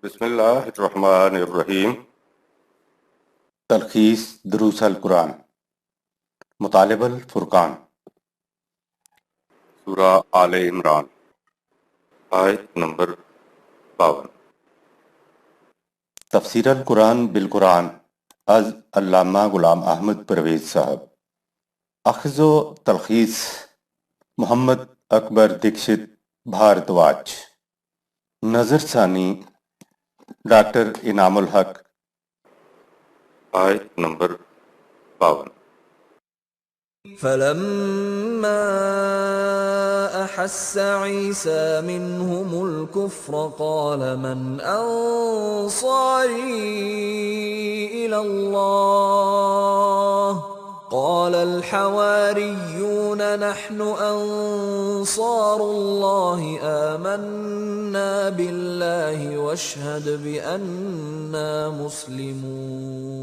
بسم اللہ الرحمن الرحیم۔ تلخیص دروس القرآن، مطالب الفرقان، سورہ آل عمران، آیت نمبر 52۔ تفسیر القرآن بالقرآن از علامہ غلام احمد پرویز صاحب۔ اخذ و تلخیص محمد اکبر دکشت بھارتواج۔ نظر ثانی ڈاکٹر انعام الحق۔ آیت نمبر 52۔ فلما أحس عيسى منهم الكفر قال من أنصاري إلى الله قال الحواريون نحن أنصار الله آمنا بالله واشهد بأننا مسلمون۔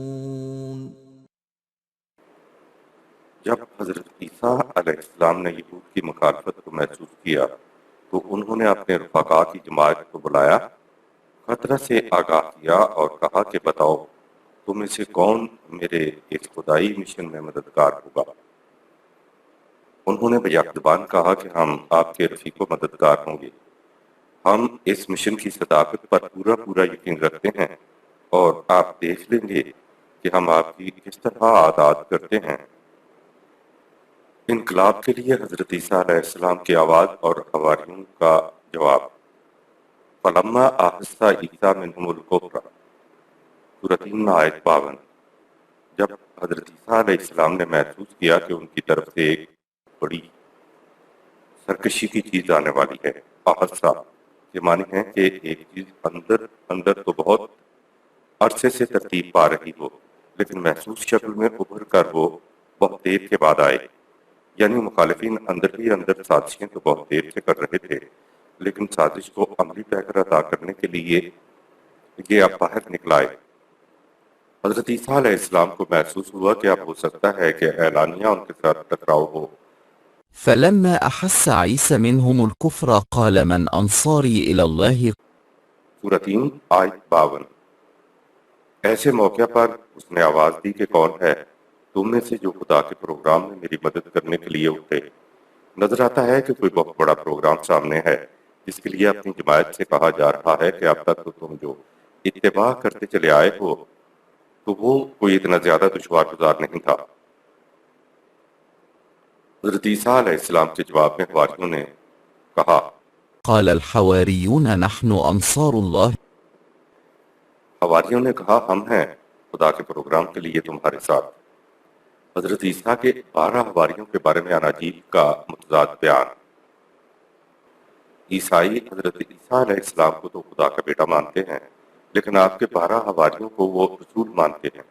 جب حضرت عیسیٰ علیہ السلام نے یہود کی مخالفت کو محسوس کیا تو انہوں نے اپنے رفقا کی جماعت کو بلایا، خطرہ سے آگاہ کیا اور کہا کہ بتاؤ تم میں سے کون میرے اس خدائی مشن میں مددگار ہوگا؟ انہوں نے بیک زبان کہا کہ ہم آپ کے رفیق و مددگار ہوں گے، ہم اس مشن کی صداقت پر پورا یقین رکھتے ہیں اور آپ دیکھ لیں گے کہ ہم آپ کی کس طرح عادات کرتے ہیں۔ انقلاب کے لیے حضرت عیسیٰ علیہ السلام کی آواز اور حواریوں کا جواب۔ فلما احس عیسیٰ منہم الکفر، سورۃ 3 آیت 52۔ جب حضرت عیسیٰ علیہ السلام نے محسوس کیا کہ ان کی طرف سے ایک بڑی سرکشی کی چیز آنے والی ہے، احسا کے معنی ہے کہ ایک چیز اندر تو بہت عرصے سے ترتیب پا رہی ہو لیکن محسوس شکل میں ابھر کر وہ بہت دیر کے بعد آئے، یعنی مخالفین اندر ہی اندر سازشیں تو بہت دیر سے کر رہے تھے لیکن سازش کو عملی پیکر عطا کرنے کے لیے یہ اب باہر نکلائے۔ حضرت عیسیٰ علیہ السلام کو محسوس ہوا کہ اب ہو سکتا ہے کہ اعلانیہ ان کے ساتھ ٹکراؤ ہو۔ فلما أحس عيسى منهم الكفر قال من أنصاري إلى الله سورۃ 3 آیت 52۔ ایسے موقع پر اس نے آواز دی کہ کون ہے تم میں سے جو خدا کے پروگرام میں میری مدد کرنے کے لیے اٹھے۔ نظر آتا ہے کہ کوئی بہت بڑا پروگرام سامنے ہے جس کے لیے اپنی جماعت سے کہا جا رہا ہے کہ اب تک تو تم جو اتباع کرتے چلے آئے ہو تو وہ کوئی اتنا زیادہ دشوار گزار نہیں تھا۔ حضرت عیسیٰ علیہ السلام کے جواب میں حواریوں نے کہا، قال الحواريون نحن أنصار الله حواریوں نے کہا ہم ہیں خدا کے پروگرام کے لیے تمہارے ساتھ۔ حضرت عیسیٰ کے 12 حواریوں کے بارے میں اناجیل کا متضاد بیان۔ عیسائی حضرت عیسیٰ علیہ السلام کو تو خدا کا بیٹا مانتے ہیں لیکن آپ کے 12 حواریوں کو وہ رسول مانتے ہیں۔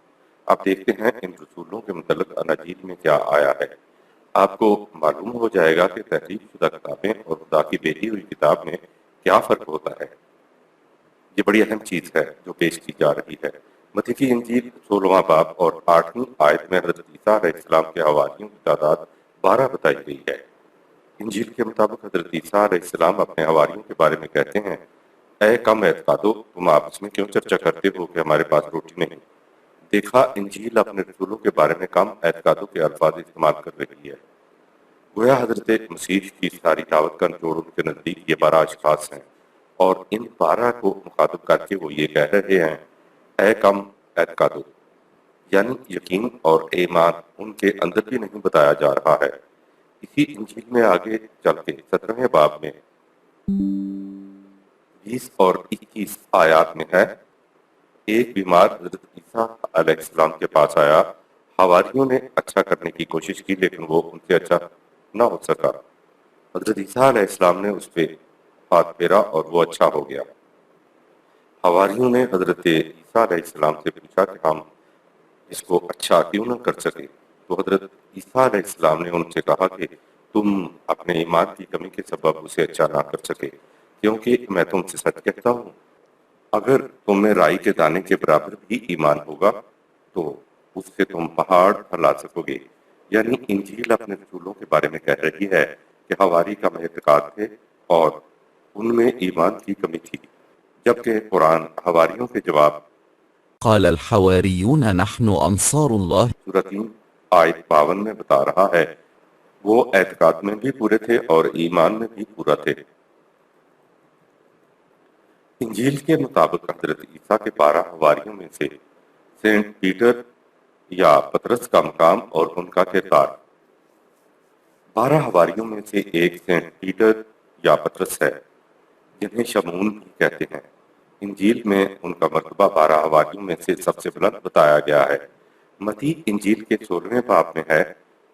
اب دیکھتے ہیں ان رسولوں کے متعلق اناجیل میں کیا آیا ہے۔ آپ کو معلوم ہو جائے گا کہ تحریف شدہ کتابیں اور خدا کی بھیجی ہوئی کتاب میں کیا فرق ہوتا ہے۔ یہ بڑی اہم چیز ہے جو پیش کی جا رہی ہے۔ متی کی انجیل 16واں باب اور 8ویں آیت میں حضرت عیسیٰ علیہ السلام کے حواریوں کی تعداد 12 بتائی گئی ہے۔ انجیل کے مطابق حضرت عیسیٰ علیہ السلام اپنے حواریوں کے بارے میں کہتے ہیں، اے کم اعتقادو، تم آپس میں کیوں چرچا کرتے ہو کہ ہمارے پاس روٹی نہیں؟ دیکھا انجیل اپنے رسولوں کے بارے میں کم اعتقادوں کے الفاظ استعمال کر رہی ہے۔ گویا حضرت مسیح کی ساری دعوت کا نچوڑ ان کے نزدیک یہ 12 اشخاص ہیں اور ان 12 کو مخاطب کر کے وہ یہ کہہ رہے ہیں، اے کم اعتقادو، یعنی یقین اور ایمان ان کے اندر بھی نہیں بتایا جا رہا ہے۔ اسی انجیل میں آگے چل کے 17ویں باب میں 20 اور 21 آیات میں ہے، ایک بیمار حضرت عیسیٰ علیہ السلام کے پاس آیا، حواریوں نے اچھا کرنے کی کوشش کی لیکن وہ ان سے اچھا نہ ہو سکا۔ حضرت عیسیٰ علیہ السلام نے اس پہ ہاتھ پھیرا اور وہ اچھا ہو گیا۔ حواریوں نے حضرت عیسیٰ علیہ السلام سے پوچھا کہ ہم اس کو اچھا کیوں نہ کر سکے؟ تو حضرت عیسیٰ علیہ السلام نے ان سے کہا کہ تم اپنے ایمان کی کمی کے سبب اسے اچھا نہ کر سکے، کیونکہ میں تم سے سچ کہتا ہوں اگر تم میں رائی کے دانے کے برابر بھی ایمان ہوگا تو اس سے تم پہاڑ ہلا سکو گے۔ یعنی انجیل اپنے رسولوں کے بارے میں کہہ رہی ہے کہ حواری کم اعتقاد تھے اور ان میں ایمان کی کمی تھی۔ جبکہ قرآن حواریوں کے جواب قال الحواريون نحن أنصار الله سورۃ 3 آیت 52 میں بتا رہا ہے وہ اعتقاد میں بھی پورے تھے اور ایمان میں بھی پورا تھے۔ انجیل کے مطابق حضرت عیسیٰ کے 12 حواریوں میں سے سینٹ پیٹر یا پطرس کا مقام اور ان کا کردار۔ 12 حواریوں میں سے ایک سینٹ پیٹر یا پطرس ہے جنہیں شمعون بھی کہتے ہیں۔ انجیل میں ان کا مرتبہ 12 حواریوں میں سے سب سے بلند بتایا گیا ہے۔ متی انجیل کے 16ویں باب میں ہے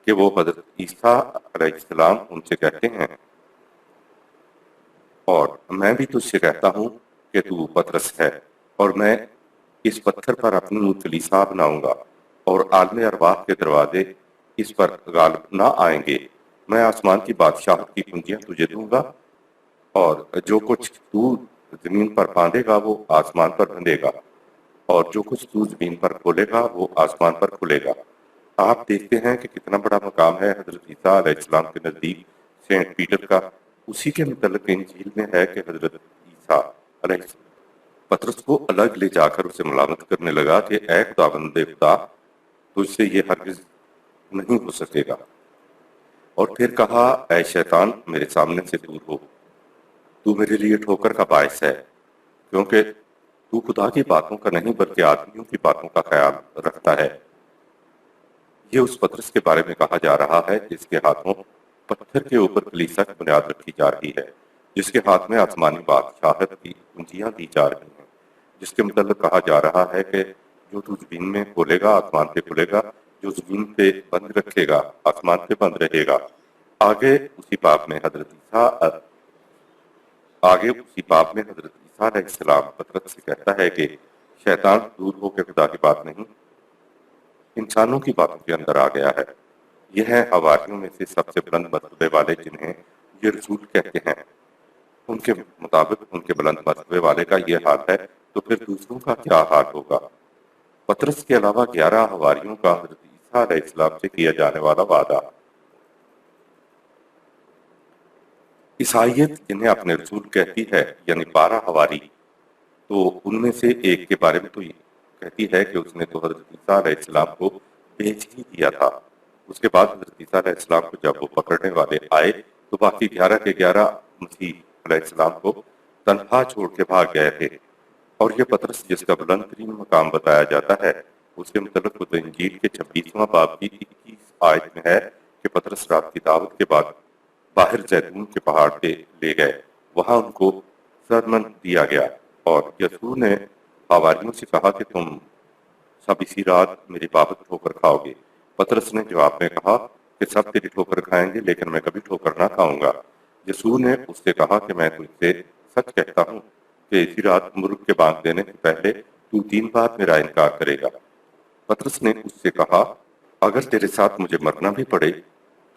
کہ وہ حضرت عیسیٰ علیہ السلام ان سے کہتے ہیں اور میں بھی تجھ سے کہتا ہوں کہ تو پطرس ہے اور میں اس پتھر پر اپنی کلیسا بناؤں گا اور عالم ارواح کے دروازے اس پر غالب نہ آئیں گے۔ میں آسمان کی بادشاہت کی کنجیاں تجھے دوں گا اور جو کچھ تو زمین پر باندھے گا وہ آسمان پر بندھے گا اور جو کچھ تو زمین پر کھولے گا وہ آسمان پر کھلے گا۔ آپ دیکھتے ہیں کہ کتنا بڑا مقام ہے حضرت عیسیٰ علیہ السلام کے نزدیک سینٹ پیٹر کا۔ اسی کے متعلق انجیل میں ہے کہ حضرت عیسیٰ علیہ السلام پطرس کو الگ لے جا کر اسے ملامت کرنے لگا کہ اے خداوند خدا تجھ سے یہ ہرگز نہیں ہو سکے گا، اور پھر کہا اے شیطان میرے سامنے سے دور ہو، تو میرے لیے ٹھوکر کا باعث ہے، کیونکہ تو خدا کی باتوں کا نہیں بلکہ آدمیوں کی باتوں کا خیال رکھتا ہے۔ یہ اس پطرس کے بارے میں کہا جا رہا ہے جس کے ہاتھوں پتھر کے اوپر کلیسا کی بنیاد رکھی جا رہی ہے، جس کے ہاتھ میں آسمانی بادشاہت کی کنجیاں دی جا رہی ہیں، جس کے متعلق کہا جا رہا ہے کہ جو تو زمین میں کھولے گا آسمان پہ کھلے گا، جو زمین پہ بند رکھے گا آسمان پہ بند رہے گا۔ آگے اسی باب میں حضرت عیسیٰ علیہ السلام پطرس سے کہتا ہے کہ شیطان دور ہو کے خدا کی بات نہیں انسانوں کی باتوں کے اندر آ گیا ہے۔ یہ ہیں حواریوں میں سے سب سے بلند مرتبے والے جنہیں یہ رسول کہتے ہیں۔ ان کے مطابق ان کے بلند مرتبے والے کا یہ حال ہے تو پھر دوسروں کا کیا حال ہوگا؟ پطرس کے علاوہ 11 حواریوں کا حضرت عیسیٰ علیہ السلام سے کیا جانے والا وعدہ۔ عیسائیت جنہیں اپنے رسول کہتی ہے یعنی 12 حواری، تو ان میں سے ایک کے بارے میں تو یہ کہتی ہے کہ اس نے تو حضرت عیسیٰ علیہ السلام کو بیچ ہی دیا تھا۔ اس کے بعد حضرت عیسیٰ علیہ السلام کو جب وہ پکڑنے والے آئے تو باقی 11 کے 11 مسیح علیہ السلام کو تنہا چھوڑ کے بھاگ گئے تھے۔ اور یہ پطرس جس کا بلند ترین مقام بتایا جاتا ہے اس کے متعلق خود انجیل کے 26واں باب کی 21 آیت میں ہے کہ پطرس رات کی دعوت کے بعد باہر زیتون کے پہاڑ پہ لے گئے، وہاں ان کو سرمن دیا گیا اور یسوع نے حواریوں سے کہا کہ تم سب اسی رات میری بابت ٹھوکر کھاؤ گے۔ پطرس نے جواب میں کہا کہ سب تیری ٹھوکر کھائیں گے لیکن میں کبھی ٹھوکر نہ کھاؤں گا۔ یسوع نے اس سے کہا کہ میں تجھ سے سچ کہتا ہوں کہ اسی رات مرغ کے بانگ دینے سے پہلے تو 3 بار میرا انکار کرے گا۔ پطرس نے اس سے کہا اگر تیرے ساتھ مجھے مرنا بھی پڑے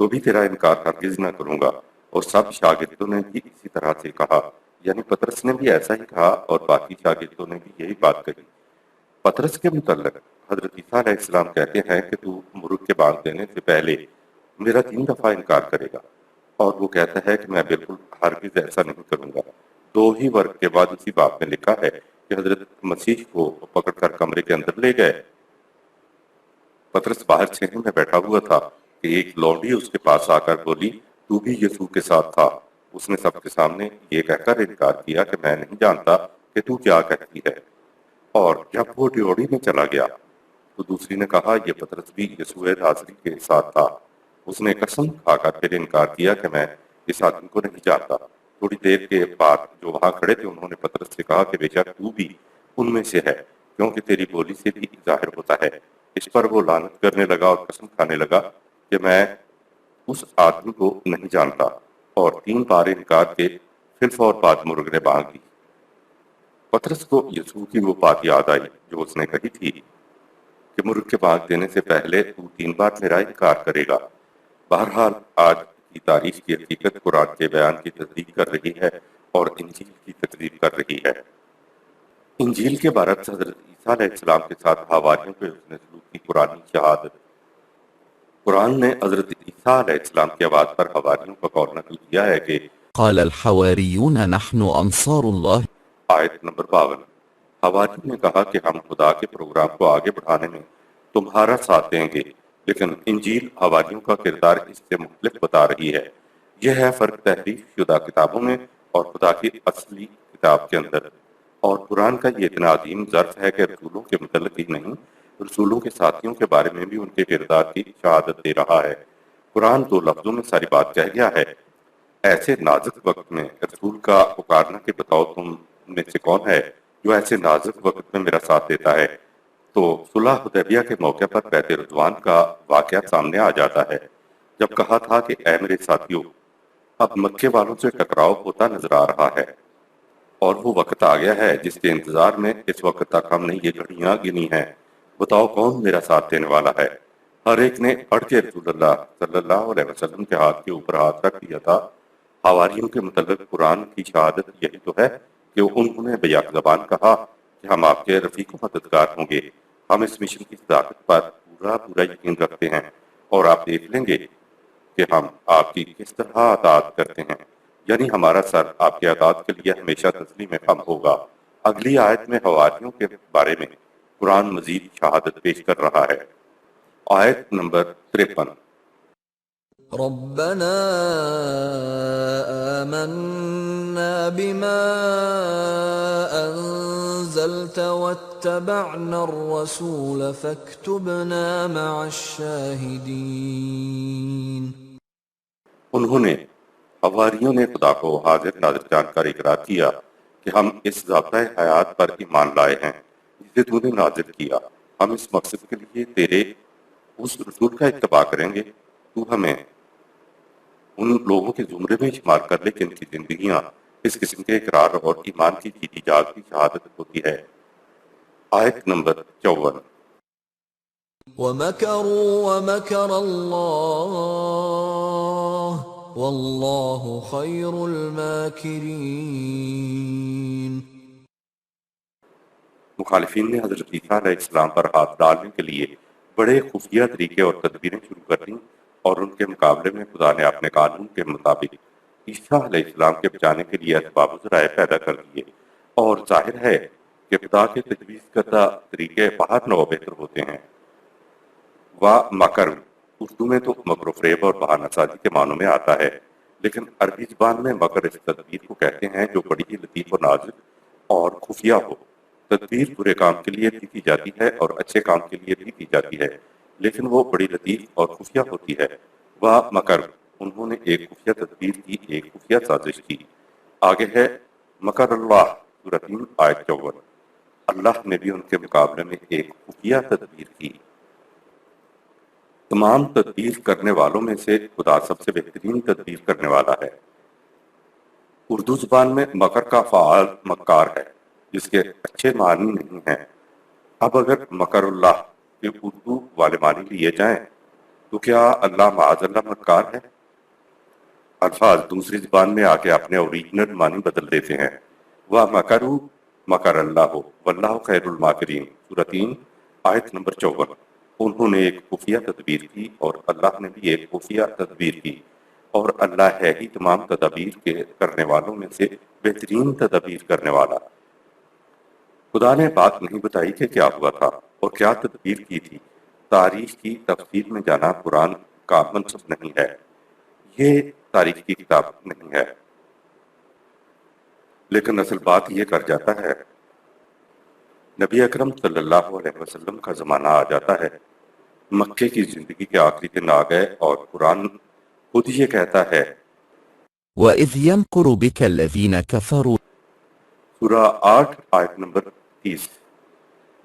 تو بھی تیرا انکار ہرگز نہ کروں گا۔ اور سب شاگردوں نے بھی اسی طرح سے کہا، یعنی پطرس نے بھی ایسا ہی کہا اور باقی شاگردوں نے بھی یہی بات کہی۔ پطرس کے متعلق حضرت عیسیٰ علیہ السلام کہتے ہیں کہ تو مرغ کے بانگ دینے سے پہلے میرا 3 دفعہ انکار کرے گا، اور وہ کہتا ہے کہ میں بالکل ہرگز ایسا نہیں کروں گا۔ 2 ہی ورق کے بعد اسی باب میں لکھا ہے کہ حضرت مسیح کو پکڑ کر کمرے کے اندر لے گئے۔ پطرس باہر چھینے میں بیٹھا ہوا تھا کہ ایک لونڈی اس کے پاس آ کر بولی تو بھی یسوع کے ساتھ تھا۔ اس نے سب کے سامنے یہ کہہ کر انکار کیا کہ میں نہیں جانتا کہ تو کیا کہتی ہے، اور جب وہ ڈیوڑی میں چلا گیا تو دوسری نے کہا یہ پطرس بھی یسوع ناصری کے ساتھ تھا۔ اس نے قسم کھا کر پھر انکار کیا کہ میں اس آدمی کو نہیں جانتا۔ تھوڑی دیر کے بعد جو وہاں کھڑے تھے انہوں نے پطرس سے کہا کہ بے شک تو بھی ان میں سے ہے، کیونکہ تیری بولی سے بھی ظاہر ہوتا ہے۔ اس پر وہ لعنت کرنے لگا اور قسم کھانے لگا کہ میں اس آدمی کو نہیں جانتا، اور 3 بار انکار کے پھر فور بعد مرغ نے بانگ دی۔ پطرس کو یسوع کی وہ بات یاد آئی جو اس نے کہی تھی کہ مرغ کے بانگ دینے سے پہلے تو 3 بار میرا انکار کرے گا۔ بہرحال آج کی تاریخ کی حقیقت قرآن کے بیان کی تصدیق کر رہی ہے اور انجیل کی تکذیب کر رہی ہے۔ انجیل کے برعکس حضرت عیسیٰ علیہ السلام کے ساتھ حواریوں کے حسن سلوک کی قرآنی شہادت۔ قرآن نے حضرت عیسیٰ علیہ السلام کی آواز پر حواریوں کا قول نقل کیا ہے کہ قال الحواريون نحن أنصار الله آیت نمبر 52۔ حواریوں نے کہا کہ ہم خدا کے پروگرام کو آگے بڑھانے میں تمہارا ساتھ دیں گے، لیکن انجیل حواریوں کا کردار اس سے مختلف بتا رہی ہے۔ یہ ہے فرق تحریف شدہ کتابوں میں اور خدا کی اصلی کتاب کے اندر۔ اور قرآن کا یہ اتنا عظیم ظرف ہے کہ رسولوں کے متعلق ہی نہیں، رسولوں کے ساتھیوں کے بارے میں بھی ان کے کردار کی شہادت دے رہا ہے۔ قرآن 2 لفظوں میں ساری بات کہہ گیا ہے۔ ایسے نازک وقت میں رسول کا پکارنا کہ بتاؤ تم میں سے کون ہے جو ایسے نازک وقت میں میرا ساتھ دیتا ہے، تو صلح حدیبیہ کے موقع پر بیعت رضوان کا واقعہ سامنے آ جاتا ہے، جب کہا تھا کہ اے میرے ساتھیو، اب مکے والوں سے ٹکراؤ ہوتا نظر آ رہا ہے، اور وہ وقت آ گیا ہے جس کے انتظار میں اس وقت تک ہم نے یہ گھڑیاں گنی ہیں، بتاؤ کون میرا ساتھ دینے والا ہے۔ ہر ایک نے اڑ کے رسول اللہ صلی اللہ علیہ وسلم کے ہاتھ کے اوپر ہاتھ رکھ دیا تھا۔ حواریوں کے متعلق قرآن کی شہادت یہی تو ہے کہ انہوں نے بیک زبان کہا کہ ہم آپ کے رفیق و مددگار ہوں گے، ہم اس مشن کی صداقت پر پورا یقین رکھتے ہیں، اور آپ دیکھ لیں گے کہ ہم آپ کی کس طرح اطاعت کرتے ہیں، یعنی ہمارا سر آپ کے اطاعت کے لیے ہمیشہ تسلیم خم ہوگا۔ اگلی آیت میں حواریوں کے بارے میں قرآن مزید شہادت پیش کر رہا ہے۔ آیت نمبر 53۔ ربنا آمنا بما أنزلت واتبعنا الرسول فاكتبنا مع الشاهدين۔ انہوں نے حواریوں نے خدا کو حاضر ناظر جان کر اقرار کیا کہ ہم اس ضابطۂ حیات پر ایمان لائے ہیں جسے تو نے نازل کیا، ہم اس مقصد کے لیے تیرے اس رسول کا اتباع کریں گے، تو ہمیں ان لوگوں کے زمرے میں شمار کر لے جن کی زندگیاں اس قسم کے اقرار اور ایمان کی جیتی جاگتی شہادت ہوتی ہے۔ آیت نمبر 54۔ وَمَكَرُوا وَمَكَرَ اللَّهُ وَاللَّهُ خَيْرُ الْمَاكِرِينَ۔ مخالفین نے حضرت عیسیٰ علیہ السلام پر ہاتھ ڈالنے کے لیے بڑے خفیہ طریقے اور تدبیریں شروع کر دیں، اور ان کے مقابلے میں خدا نے اپنے قانون کے مطابق عیسیٰ علیہ السلام کے بچانے کے لیے اسباب و ذرائع پیدا کر دیے، اور ظاہر ہے کہ خدا کے تجویز کردہ طریقے بہت نو بہتر ہوتے ہیں۔ مکر اردو میں تو مکر و فریب اور بہانہ سازی کے معنوں میں آتا ہے، لیکن عربی زبان میں مکر اس تدبیر کو کہتے ہیں جو بڑی ہی لطیف و نازک اور خفیہ ہو۔ تدبیر برے کام کے لیے بھی کی جاتی ہے اور اچھے کام کے لیے بھی کی جاتی ہے، لیکن وہ بڑی لطیف اور خفیہ ہوتی ہے۔ مکر انہوں نے ایک خفیہ تدبیر کی، ایک خفیہ سازش کی۔ آگے ہے مکر اللہ، سورہ 3 آیت 54۔ اللہ نے بھی ان کے مقابلے میں ایک خفیہ تدبیر کی۔ تمام تدبیر کرنے والوں میں سے خدا سب سے بہترین تدبیر کرنے والا ہے۔ اردو زبان میں مکر کا فعال مکار ہے جس کے اچھے معنی نہیں ہیں۔ اب اگر مکر اللہ کے اردو والے معنی لیے جائیں تو کیا اللہ معاذ اللہ مکار ہے؟ الفاظ دوسری زبان میں آ کے اپنے اوریجنل معنی بدل دیتے ہیں۔ مکروا مکر اللہ واللہ خیر الماکرین، سورہ 3 آیت نمبر 54۔ انہوں نے ایک خفیہ تدبیر کی اور اللہ نے بھی ایک خفیہ تدبیر کی، اور اللہ ہے ہی تمام تدابیر کے کرنے والوں میں سے بہترین تدابیر کرنے والا۔ خدا نے بات نہیں بتائی کہ کیا ہوا تھا اور کیا تدبیر کی تھی۔ تاریخ کی تفصیل میں جانا قرآن کا منصب نہیں ہے، یہ تاریخ کی کتاب نہیں ہے، لیکن اصل بات یہ کر جاتا ہے۔ نبی اکرم صلی اللہ علیہ وسلم کا زمانہ آ جاتا ہے، مکے کی زندگی کے آخری دن آ گئے، اور قرآن خود یہ کہتا ہے۔ وَإِذْ يَمْكُرُ بِكَ الَّذِينَ كَفَرُوا۔ سورہ 8 آیت نمبر 30۔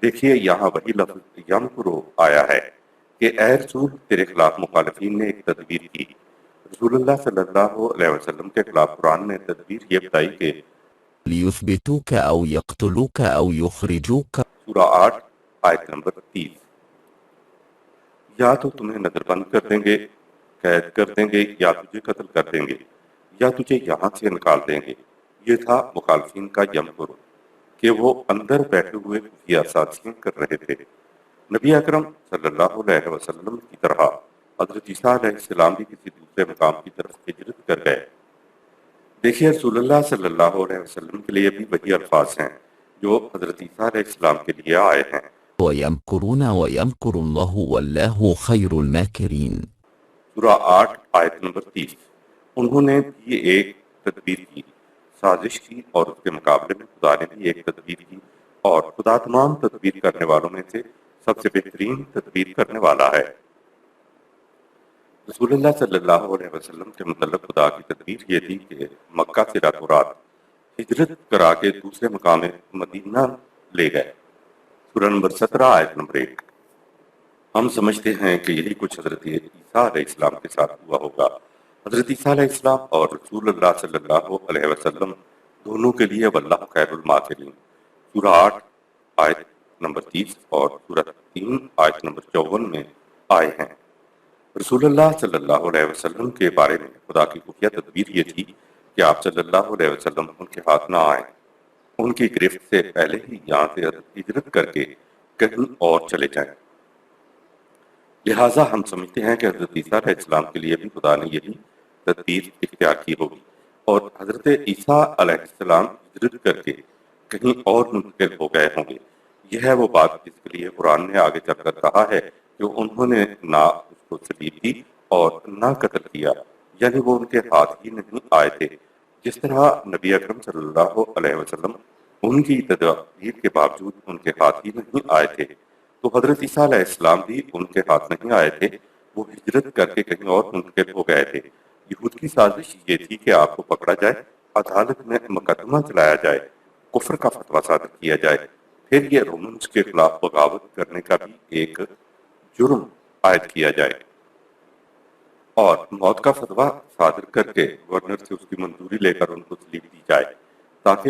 دیکھیے یہاں وہی لفظ یمکرو آیا ہے کہ اے رسول تیرے خلاف مخالفین نے ایک تدبیر کی۔ رسول اللہ صلی اللہ علیہ وسلم کے خلاف قرآن نے تدبیر یہ بتائی کہ لِيُثْبِتُوكَ أَوْ يَقْتُلُوكَ أَوْ يُخْرِجُوكَ۔ سورہ 8 آیت نمبر 30۔ یا تو تمہیں نظر بند کر دیں گے، قید کر دیں گے، یا تجھے قتل کر دیں گے، یا تجھے یہاں سے نکال دیں گے۔ یہ تھا مخالفین کا یمکر کہ وہ اندر بیٹھے ہوئے خفیہ سازشیں کر رہے تھے۔ نبی اکرم صلی اللہ علیہ وسلم کی طرح حضرت عیسیٰ علیہ السلام بھی کسی دوسرے مقام کی طرف ہجرت کر گئے، دیکھیے رسول اللہ صلی اللہ علیہ وسلم کے لیے بھی وہی الفاظ ہیں جو حضرت عیسیٰ علیہ السلام کے لیے آئے ہیں۔ ويمكرون ويمكر الله والله خير الماكرين. سورہ 8 آیت نمبر 30۔ انہوں نے بھی ایک تدبیر کی، سازش کی، اور اس کے مقابلے میں خدا نے بھی ایک تدبیر کی، اور خدا تمام تدبیر کرنے والوں میں سے سب سے بہترین تدبیر کرنے والا ہے۔ رسول اللہ صلی اللہ علیہ وسلم کے متعلق خدا کی تدبیر یہ تھی کہ مکہ سے راتوں رات ہجرت کرا کے دوسرے مقام مدینہ لے گئے۔ سورہ نمبر 17 آیت نمبر 1۔ ہم سمجھتے ہیں کہ یہی کچھ حضرت عیسیٰ علیہ السلام کے ساتھ ہوا ہوگا۔ حضرت عیسیٰ علیہ السلام اور رسول اللہ صلی اللہ علیہ وسلم دونوں کے لیے واللہ خیر الماکرین سورہ 8 آیت نمبر 30 اور سورہ 3 آیت نمبر 54 میں آئے ہیں۔ رسول اللہ صلی اللہ علیہ وسلم کے بارے میں خدا کی خفیہ تدبیر یہ تھی کہ آپ صلی اللہ علیہ وسلم ان کے ہاتھ نہ آئیں، ان کی گرفت سے پہلے ہی یہاں سے ہجرت کر کے کہیں اور چلے جائیں۔ لہٰذا ہم سمجھتے ہیں کہ حضرت عیسیٰ علیہ السلام کے لیے بھی خدا نے یہی تدبیر اختیار کی ہوگی، اور حضرت عیسیٰ علیہ السلام ہجرت کر کے کہیں اور منتقل ہو گئے ہوں گے۔ یہ ہے وہ بات جس کے لیے قرآن نے آگے چل کر کہا ہے کہ انہوں نے نہ اس کو سلیب دی اور نہ قتل کیا، یعنی وہ ان کے ہاتھ ہی نہیں آئے تھے، جس طرح نبی اکرم صلی اللہ علیہ وسلم ان کی تدبیر کے باوجود ان کے ہاتھ ہی نہیں آئے تھے، تو حضرت عیسیٰ علیہ السلام بھی ان کے ہاتھ نہیں آئے تھے، وہ ہجرت کر کے کہیں اور منتقل ہو گئے تھے۔ یہود کی سازش یہ تھی کہ آپ کو پکڑا جائے، عدالت میں مقدمہ چلایا جائے، کفر کا فتویٰ صادر کیا جائے، پھر یہ رومنز کے خلاف بغاوت کرنے کا بھی ایک جرم عائد کیا جائے، اور موت کا فتویٰ صادر کر کے گورنر سے اس کی منظوری لے کر ان کو سلیب دی جائے، تاکہ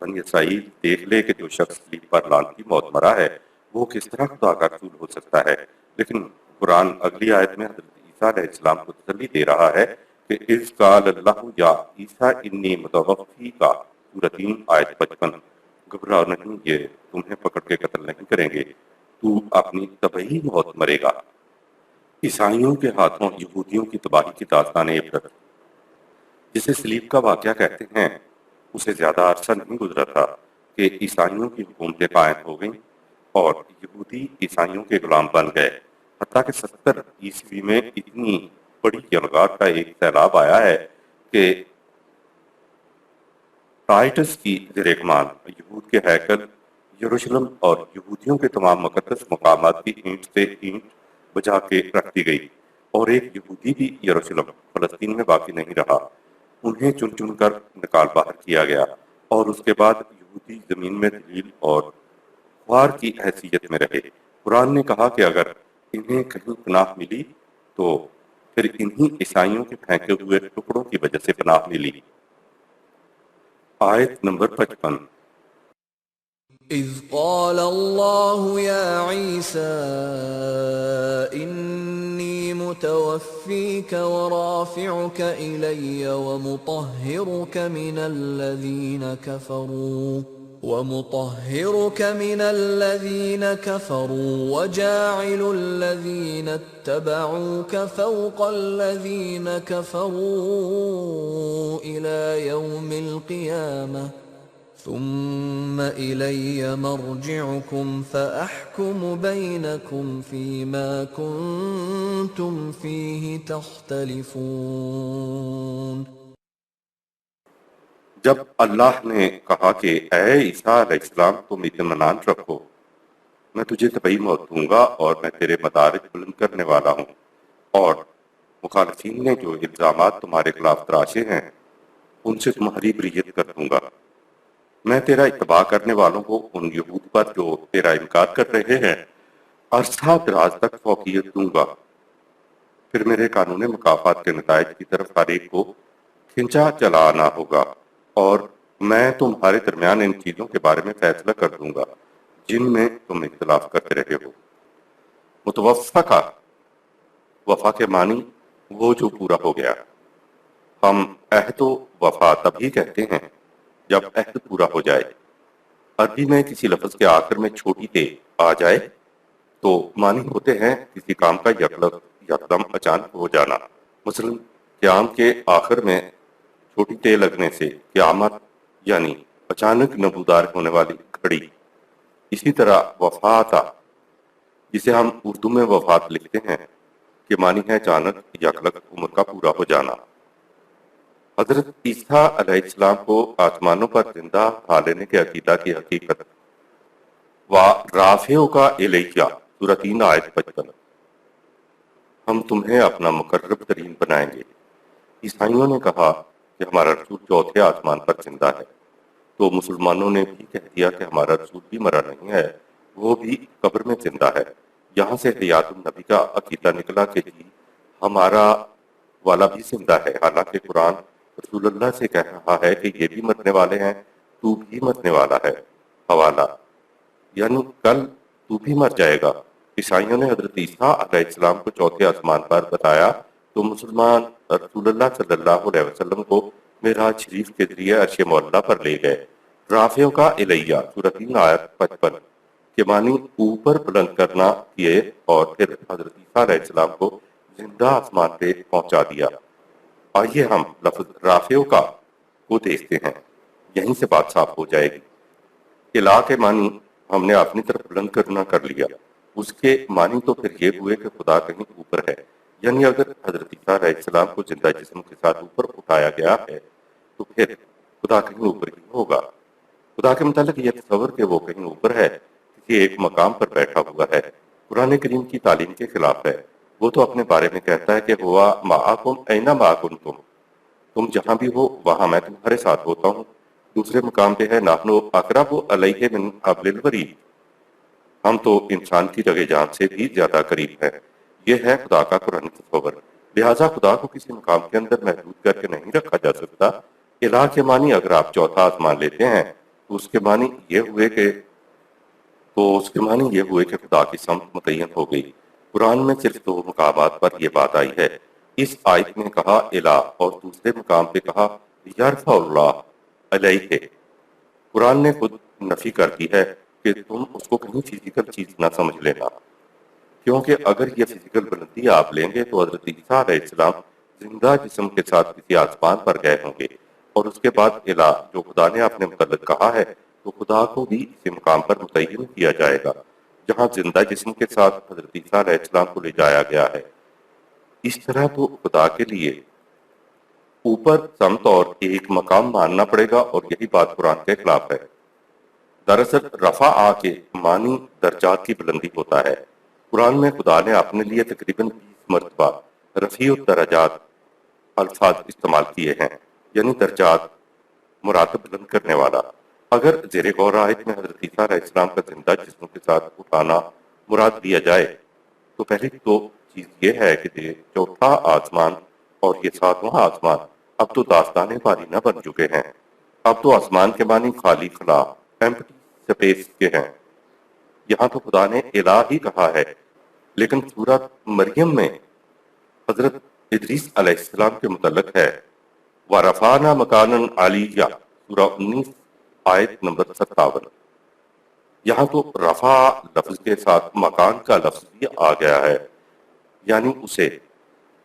بنی اسرائیل دیکھ لے کہ جو شخص سلیب پر لعنتی موت مرا ہے وہ کس طرح خدا کا رسول ہو سکتا ہے۔ لیکن قرآن اگلی آیت میں حضرت عیسیٰ علیہ السلام کو تسلی دے رہا ہے کہ اذ قال اللہ یا عیسیٰ انی متوفیک سورہ 3 آیت 55، گھبراؤ نہیں، یہ تمہیں پکڑ کے قتل نہیں کریں گے، تو اپنی طبعی موت مرے گا۔ عیسائیوں کے ہاتھوں یہودیوں کی تباہی کی داستان عبرت جسے سلیب کا واقعہ کہتے ہیں، اسے زیادہ عرصہ نہیں گزرا تھا کہ عیسائیوں کی حکومتیں قائم ہو گئیں اور یہودی عیسائیوں کے غلام بن گئے، حتیٰ کہ 70 عیسوی میں اتنی بڑی یلغار کا ایک سیلاب آیا ہے کہ ٹائٹس کی زیر کمان یہود کے ہیکل، یروشلم اور یہودیوں کے تمام مقدس مقامات کی اینٹ سے اینٹ بجا کے رکھ دی گئی، اور ایک یہودی بھی یروشلم فلسطین میں باقی نہیں رہا۔ انہیں چن چن کر نکال باہر کیا گیا، اور اس کے بعد یہودی زمین میں ذلیل اور خوار کی حیثیت میں رہے۔ قرآن نے کہا کہ اگر انہیں کہیں پناہ ملی تو پھر انہی عیسائیوں کے پھینکے ہوئے ٹکڑوں کی وجہ سے پناہ ملی۔ آیت نمبر 55۔ إذ قال الله يا عيسى إني متوفيك ورافعك إلي ومطهرك من الذين كفروا وجاعل الذين اتبعوك فوق الذين كفروا إلى يوم القيامة ثم إلي مرجعكم فأحكم بينكم فيما كنتم فيه تختلفون۔ جب اللہ نے کہا کہ اے عیسیٰ علیہ السلام تم اطمینان رکھو، میں تجھے طبعی موت دوں گا اور میں تیرے مدارج بلند کرنے والا ہوں، اور مخالفین نے جو الزامات تمہارے خلاف تراشے ہیں ان سے تمہاری بریت کر دوں گا۔ میں تیرا اتباع کرنے والوں کو ان یہود پر جو تیرا انکار کر رہے ہیں عرصہ دراز تک فوقیت دوں گا، پھر میرے قانون مکافات کے نتائج کی طرف ہر ایک کو کھنچا چلانا ہوگا، اور میں تمہارے درمیان ان چیزوں کے بارے میں فیصلہ کر دوں گا جن میں تم اختلاف کرتے رہے ہو۔ متوفہ کا وفا کے معنی وہ جو پورا ہو گیا۔ ہم عہد و وفا تبھی کہتے ہیں جب عہد پورا ہو جائے۔ عربی میں کسی لفظ کے آخر میں چھوٹی تے آ جائے تو معنی ہوتے ہیں کسی کام کا یکدم اچانک ہو جانا۔ مثلا قیام کے آخر میں چھوٹی ٹے لگنے سے قیامت یعنی اچانک نمودار ہونے والی گھڑی. اسی طرح وفاتا جسے ہم اردو میں وفات لکھتے ہیں کہ معنی ہے اچانک یکلک عمر کا پورا ہو جانا. حضرت عیسیٰ علیہ السلام کو آسمانوں پر زندہ اٹھا لینے کے عقیدہ کی حقیقت رافعوں کا الیہ سورہ 3 آیت 55. ہم تمہیں اپنا مقرب ترین بنائیں گے. عیسائیوں نے کہا کہ ہمارا رسول چوتھے آسمان پر زندہ ہے، تو مسلمانوں نے بھی کہہ دیا کہ ہمارا رسول بھی مرا نہیں ہے، وہ بھی قبر میں زندہ ہے. یہاں سے حیات النبی کا عقیدہ نکلا کہ جی ہمارا والا بھی زندہ ہے، حالانکہ قرآن رسول اللہ سے کہہ رہا ہے کہ یہ بھی مرنے والے ہیں، تو بھی مرنے والا ہے. حوالہ یعنی کل تو بھی مر جائے گا. عیسائیوں نے حضرت عیسیٰ علیہ السلام کو چوتھے آسمان پر بتایا تو مسلمان رسول اللہ صلی اللہ علیہ وسلم کو معراج شریف کے ذریعے عرش معلیٰ پر لے گئے. رافعوں کا الیہ سورہ 3 آیت 55 کے معنی اوپر بلند کرنا کیے اور پھر حضرت عیسیٰ علیہ السلام کو زندہ آسمان پہ پہنچا دیا. آئیے ہم لفظ رافعوں کا کو دیکھتے ہیں، یہیں سے بات صاف ہو جائے گی. الہ کے معنی ہم نے اپنی طرف بلند کرنا کر لیا، اس کے معنی تو پھر یہ ہوئے کہ خدا کہیں اوپر ہے. یعنی اگر حضرت عیسیٰ علیہ السلام کو زندہ جسم کے ساتھ اوپر اٹھایا گیا ہے تو پھر خدا کہیں اوپر ہی ہوگا. خدا کے متعلق یہ تصور کہ وہ کہیں اوپر ہے، کسی ایک مقام پر بیٹھا ہوا ہے، قرآن کریم کی تعلیم کے خلاف ہے. وہ تو اپنے بارے میں کہتا ہے کہ ہوا معاکم اینا ما کنتم، تم جہاں بھی ہو وہاں میں تمہارے ساتھ ہوتا ہوں. دوسرے مقام پہ ہے نحنو اقرب علیہ من حبل الورید، ہم تو انسان کی رگے جان سے بھی زیادہ قریب ہیں. یہ ہے خدا کا قرآن تصور. لہٰذا خدا کو کسی مقام کے اندر محدود کر کے نہیں رکھا جا سکتا. الہ کے معنی اگر آپ چوتھا آسمان لیتے ہیں تو اس کے معنی یہ ہوئے کہ خدا کی سمت متعین ہو گئی. قرآن میں صرف 2 مقامات پر یہ بات آئی ہے. اس آیت میں کہا الہ اور دوسرے مقام پہ کہا یرفع اللہ علیہ. قرآن نے خود نفی کر دی ہے کہ تم اس کو کہیں فزیکل چیز نہ سمجھ لینا، کیونکہ اگر یہ فزیکل بلندی آپ لیں گے تو حضرت عیسیٰ علیہ السلام زندہ جسم کے ساتھ کسی آسمان پر گئے ہوں گے، اور اس کے بعد الہ جو خدا نے اپنے متعلق کہا ہے تو خدا کو بھی اسی مقام پر متعین کیا جائے گا جہاں زندہ جسم کے ساتھ حضرت عیسیٰ علیہ السلام کو لے جایا گیا ہے. اس طرح تو خدا کے لیے اوپر سمت اور ایک مقام ماننا پڑے گا، اور یہی بات قرآن کے خلاف ہے. دراصل رفع کے معنی درجات کی بلندی ہوتا ہے. قرآن میں خدا نے اپنے لیے تقریباً 20 مرتبہ رفیع الدرجات الفاظ استعمال کیے ہیں، یعنی درجات مراتب بلند کرنے والا. اگر زیر غور آیت میں حضرت عیسیٰ علیہ السلام کا زندہ جسم کے ساتھ اٹھانا مراد لیا جائے تو پہلی تو چیز یہ ہے کہ چوتھا آسمان اور یہ 7واں آسمان اب تو داستانے پاری نہ بن چکے ہیں. اب تو آسمان کے معنی خالی خلا ایمپٹی سپیس کے ہیں. یہاں تو خدا نے الہ ہی کہا ہے، لیکن سورۃ مریم میں حضرت ادریس علیہ السلام کے متعلق ہے وَرَفَعْنَا مَكَانًا عَلِيًّا سورہ 19 آیت نمبر 57. یہاں تو رفع لفظ کے ساتھ مکان کا لفظ بھی آ گیا ہے، یعنی اسے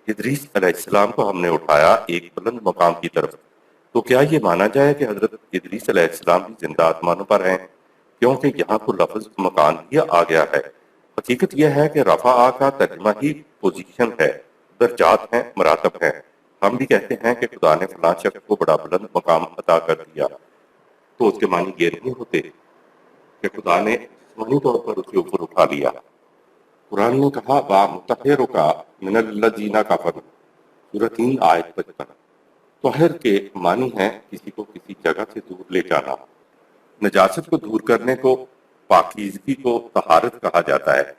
ادریس علیہ السلام کو ہم نے اٹھایا ایک بلند مقام کی طرف. تو کیا یہ مانا جائے کہ حضرت ادریس علیہ السلام بھی زندہ آسمانوں پر ہیں؟ کیونکہ یہاں تو لفظ مکان بھی آ گیا ہے. حقیقت یہ ہے کہ رفع کا ترجمہ ہی پوزیشن ہے، درجات ہیں، مراتب ہیں. ہم بھی کہتے ہیں کہ خدا نے فلاں شخص کو بڑا بلند مقام عطا کر دیا، تو اس کے معنی یہ نہیں ہوتے کہ خدا نے جسمانی طور پر اس کے اوپر اٹھا لیا. قرآن نے کہا وَمُطَهِّرُكَ مِنَ الَّذِينَ كَفَرُوا سورہ 3 آیت 55. طاہر کے معنی ہیں کسی کو کسی جگہ سے دور لے جانا. نجاست کو دور کرنے کو پاکیزگی کو طہارت کہا جاتا ہے.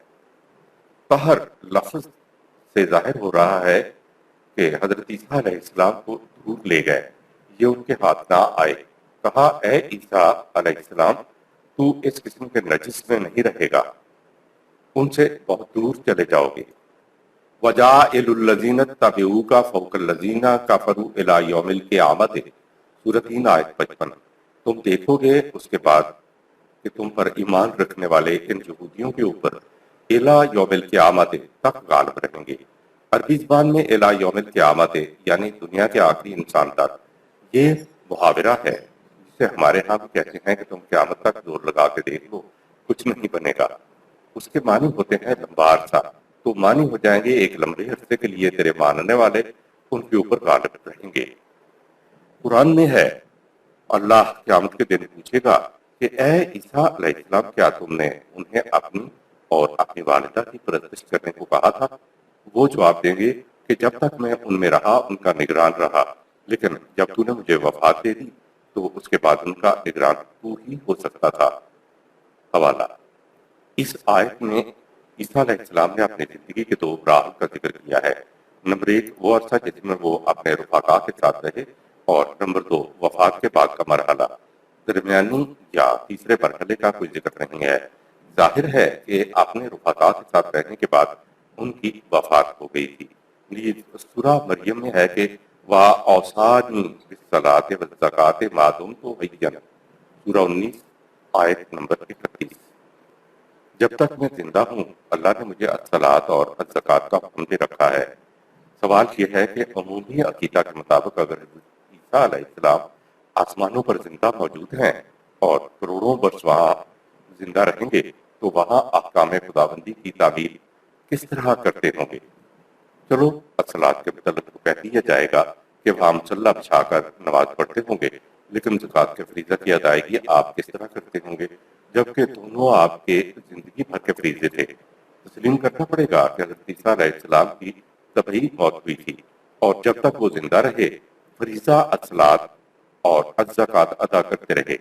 طہر لفظ سے ظاہر ہو رہا ہے کہ حضرت عیسیٰ علیہ السلام کو دور لے گئے، یہ ان کے ہاتھ نہ آئے. کہا اے عیسیٰ علیہ السلام تو اس قسم کے نجس میں نہیں رہے گا، ان سے بہت دور چلے جاؤ گے. وَجَاعِلُ الَّذِينَ اتَّبَعُوكَ فَوْقَ الَّذِينَ كَفَرُوا إِلَىٰ يَوْمِ الْقِيَامَةِ سورہ 3 آیت 55. تم دیکھو گے اس کے بعد کہ تم پر ایمان رکھنے والے ان یہودیوں کے اوپر اِلَىٰ یوم القیامت تک غالب رہیں گے. عربی زبان میں اِلَىٰ یوم القیامت یعنی دنیا کے آخری انسان تک، یہ محاورہ ہے جسے ہمارے ہاں بھی کہتے ہیں کہ تم قیامت تک زور لگا کے دیکھ لو، کچھ نہیں بنے گا۔ اس کے معنی ہوتے ہیں لمبا عرصہ، تو معنی ہو جائیں گے ایک لمبے عرصے کے لیے تیرے ماننے والے ان کے اوپر غالب رہیں گے۔ قرآن میں ہے اللہ قیامت کے دن پوچھے گا کہ اے عیسیٰ علیہ السلام، کیا تم نے انہیں اپنی اور اپنی والدہ کی پرستش کرنے کو کہا تھا؟ وہ جواب دیں گے کہ جب تک میں ان میں رہا ان کا نگران رہا، لیکن جب تو نے مجھے وفات دے دی تو اس کے بعد ان کا نگران تو ہی ہو سکتا تھا۔ حوالہ: اس آیت میں عیسیٰ علیہ السلام نے اپنی زندگی کے دو مراحل کا ذکر کیا ہے۔ نمبر ایک وہ عرصہ جس میں وہ اپنے رفقا کے ساتھ رہے، اور نمبر دو وفات کے بعد کا مرحلہ۔ درمیانی یا تیسرے مرحلے کا کوئی ذکر نہیں ہے۔ ظاہر ہے کہ اپنے رفقا کے ساتھ رہنے کے بعد ان کی وفات ہو گئی تھی۔ یہ سورہ مریم میں ہے کہ وَأَوْصَانِي بِالصَّلَاةِ وَالزَّكَاةِ مَا دُمْتُ حَيًّا، سورہ 19 آیت نمبر 31۔ جب تک میں زندہ ہوں اللہ نے مجھے الصلاۃ اور الزکوٰۃ کا حکم دے رکھا ہے۔ سوال یہ ہے کہ عمومی عقیدہ کے مطابق اگر عیسیٰ علیہ السلام آسمانوں پر زندہ موجود ہیں اور کروڑوں برس وہاں زندہ رہیں گے تو وہاں احکام خداوندی کی تعمیل کس طرح کرتے ہوں گے؟ چلو الصلاۃ کے متعلق تو کہہ دیا جائے گا کہ وہاں مصلی بچھا کر نماز پڑھتے ہوں گے، لیکن زکوٰۃ کے فریضہ کی ادائیگی آپ کس طرح کرتے ہوں گے جبکہ دونوں آپ کے زندگی بھر کے فریضے تھے؟ تسلیم کرنا پڑے گا کہ حضرت عیسیٰ علیہ السلام کی طبعی موت ہوئی تھی، اور جب تک وہ زندہ رہے فریضہ الصلاۃ اور الزکوٰۃ ادا کرتے رہے۔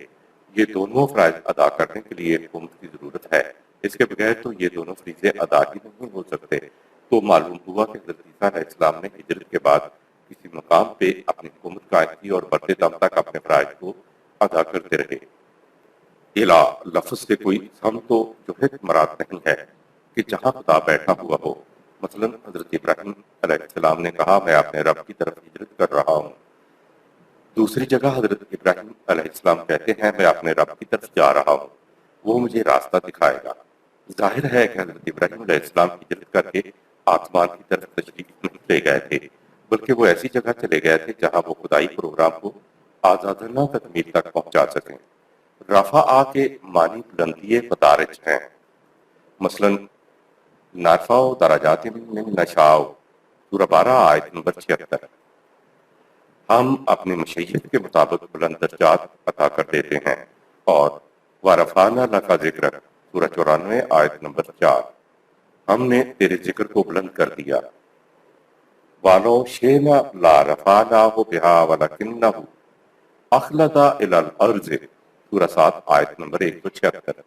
یہ دونوں فرائض ادا کرنے کے لیے حکومت کی ضرورت ہے، اس کے بغیر تو یہ دونوں فریضے ادا ہی نہیں ہو سکتے۔ تو معلوم ہوا کہ حضرت عیسیٰ علیہ السلام نے ہجرت کے بعد کسی مقام پہ اپنی حکومت قائم کی اور مرتے دم تک اپنے فرائض کو ادا کرتے رہے۔ الہ لفظ سے کوئی سمت و جہت مراد نہیں ہے کہ جہاں خدا بیٹھا ہوا ہو۔ مثلا حضرت ابراہیم علیہ السلام نے کہا میں اپنے رب کی طرف ہجرت کر رہا ہوں۔ دوسری جگہ حضرت ابراہیم علیہ السلام کہتے ہیں میں اپنے رب کی طرف جا رہا ہوں، وہ مجھے راستہ دکھائے گا۔ ظاہر ہے کہ حضرت ابراہیم علیہ السلام ہجرت کر کے آسمان کی طرف تشریف نہیں لے گئے تھے، بلکہ وہ ایسی جگہ چلے گئے تھے جہاں وہ خدائی پروگرام کو آزادانہ تکمیل تک پہنچا سکیں۔ رفع کے معنی بلندی مدارج ہیں۔ مثلا نرفع درجات من نشاء، سورہ 12 آیت نمبر 76۔ ہم اپنی مشیت کے مطابق بلند درجات عطا کر دیتے ہیں۔ اور وَرَفَعْنَا لَكَ ذِكْرَكَ، سورہ 94 آیت نمبر 4۔ ہم نے تیرے ذکر کو بلند کر دیا۔ وَلَوْ شِئْنَا لَرَفَعْنَاهُ بِهَا وَلَكِنَّهُ أَخْلَدَ إِلَى الْأَرْضِ، سورہ 7 آیت نمبر 176۔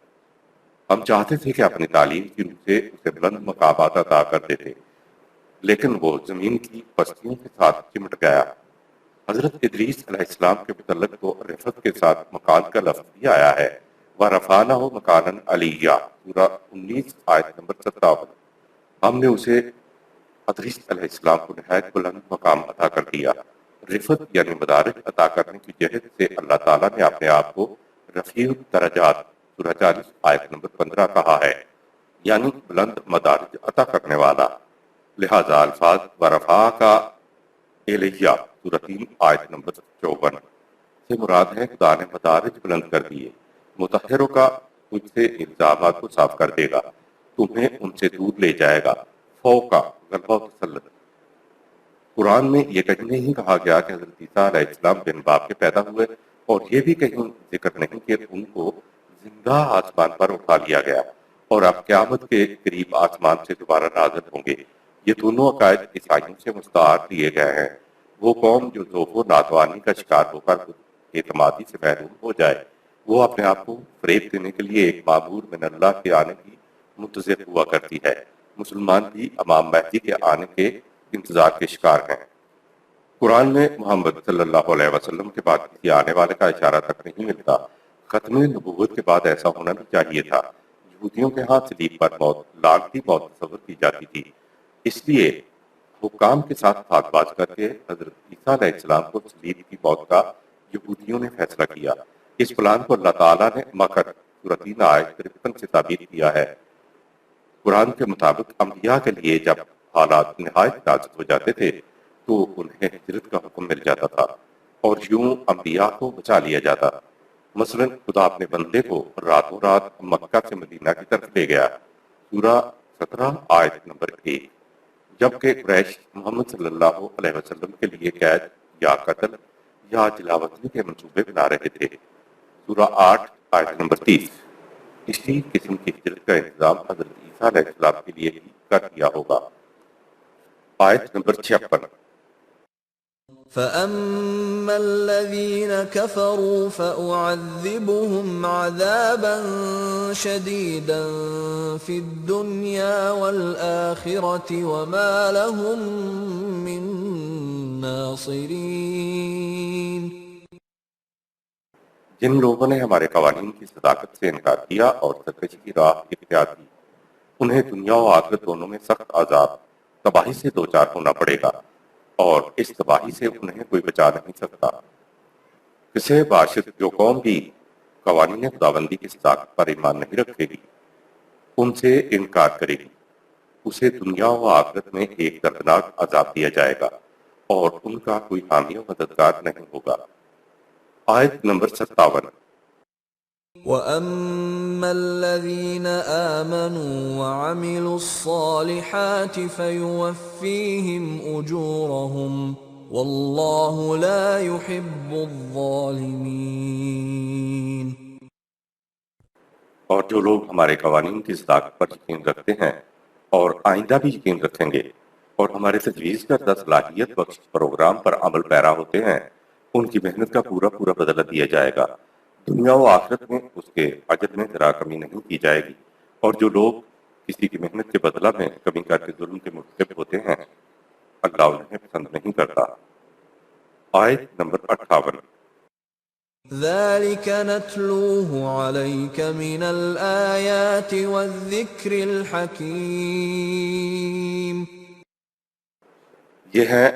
ہم چاہتے تھے کہ اپنی تعلیم کی روح سے اسے بلند مقامات عطا کر دیتے، لیکن وہ زمین کی پستیوں کے ساتھ چمٹ گیا۔ حضرت ادریس علیہ السلام کے متعلق تو رفعت کے ساتھ مکان کا لفظ بھی آیا ہے، وَرَفَعْنَاهُ مَكَانًا عَلِيًّا، سورہ 19 آیت نمبر 57۔ ہم نے اسے ادریس علیہ السلام کو نہایت بلند مقام عطا کر دیا۔ رفعت یعنی مدارج عطا کرنے کی جہت سے اللہ تعالیٰ نے اپنے آپ کو رفیع الدرجات، سورہ 40 آیت نمبر 15 کہا ہے، یعنی بلند مدارج عطا کرنے والا۔ لہذا الفاظ وَرَفَعَكَ إِلَيَّ، سورہ 3 آیت نمبر 54 سے مراد ہے خدا نے مدارج بلند کر دیے۔ مطہروں کا تجھ سے الزامات کو صاف کر دے گا، تمہیں ان سے دور لے جائے گا۔ فوقا غلبہ و تسلط۔ قرآن میں یہ کہیں نہیں کہا گیا کہ حضرت عیسیٰ علیہ السلام بن باپ کے پیدا ہوئے، اور یہ بھی کہیں ذکر نہیں کہ ان کو زندہ آسمان پر اٹھا لیا گیا اور اب قیامت کے قریب آسمان سے دوبارہ نازل ہوں گے۔ یہ دونوں عقائد عیسائیوں سے مستعار لیے گئے ہیں۔ وہ قوم جو ذوق و ناتوانی کا شکار ہو کر اعتمادی سے محروم ہو جائے، وہ اپنے آپ کو فریب دینے کے لیے ایک معمور من اللہ کے آنے کی منتظر ہوا کرتی ہے۔ مسلمان بھی امام مہدی کے آنے کے انتظار کے شکار ہیں۔ قرآن میں محمد صلی اللہ علیہ وسلم کے بعد کسی آنے والے کا اشارہ تک نہیں ملتا۔ ختم نبوت کے بعد ایسا ہونا بھی چاہیے تھا۔ یہودیوں کے ہاں صلیب پر موت لعنتی موت تصور کی جاتی تھی، اس لیے حکام کے ساتھ بھاگ باز کر کے حضرت عیسیٰ علیہ السلام کو صلیب کی موت کا یہودیوں نے فیصلہ کیا۔ اس پلان کو اللہ تعالیٰ نے مکر، سورہ 3 آیت 53 سے تعبیر کیا ہے۔ قرآن کے مطابق انبیاء کے لیے جب حالات نہایت نازک ہو جاتے تھے تو انہیں ہجرت کا حکم مل جاتا تھا۔ اور یوں انبیاء کو بچا لیا جاتا۔ مثلا خدا اپنے بندے کو راتوں رات مکہ سے مدینہ کی طرف لے گیا، سورہ 17 آیت نمبر 1، جبکہ قریش محمد صلی اللہ علیہ وسلم کے لیے قید یا قتل یا جلاوطنی کے منصوبے بنا رہے تھے، سورہ 8 آیت نمبر 30۔ اسی قسم کی ہجرت کا انتظام حضرت عیسیٰ علیہ السلام کے لیے بھی کر دیا ہوگا۔ آیت نمبر 56۔ فَأَمَّا الَّذِينَ كَفَرُوا فَأُعَذِّبُهُمْ عَذَابًا شَدِيدًا فِي الدُّنْيَا وَالْآخِرَةِ وَمَا لَهُم مِّن نَّاصِرِينَ۔ جن لوگوں نے ہمارے قوانین کی صداقت سے انکار کیا اور سرکشی کی راہ اختیار کی، انہیں دنیا و آخرت دونوں میں سخت عذاب، تباہی سے دوچار ہونا پڑے گا، اور اس تباہی سے انہیں کوئی بچا نہیں سکتا۔ کسے باشد جو قوم بھی قوانین خداوندی کی صداقت پر ایمان نہیں رکھے گی، ان سے انکار کرے گی، اسے دنیا و آخرت میں ایک دردناک عذاب دیا جائے گا، اور ان کا کوئی حامی و مددگار نہیں ہوگا۔ آیت نمبر 57۔ وَأَمَّا الَّذِينَ آمَنُوا وَعَمِلُوا الصَّالِحَاتِ فَيُوَفِّيهِمْ أُجُورَهُمْ وَاللَّهُ لَا يُحِبُّ الظَّالِمِينَ۔ اور جو لوگ ہمارے قوانین کی صداقت پر یقین رکھتے ہیں اور آئندہ بھی یقین رکھیں گے اور ہمارے تجویز کردہ صلاحیت بخش پروگرام پر عمل پیرا ہوتے ہیں، ان کی محنت کا پورا پورا بدلہ دیا جائے گا، دنیا و آخرت میں اس کے اجر میں ذرا کمی نہیں کی جائے گی۔ اور جو لوگ کسی کی محنت کے بدلہ میں کمی کر کے ظلم کے مرتکب ہوتے ہیں، اللہ انہیں پسند نہیں کرتا۔ آیت نمبر 58۔ ذَلِكَ نَتْلُوهُ عَلَيْكَ مِنَ الْآيَاتِ وَالذِّكْرِ الْحَكِيمِ۔ یہ ہے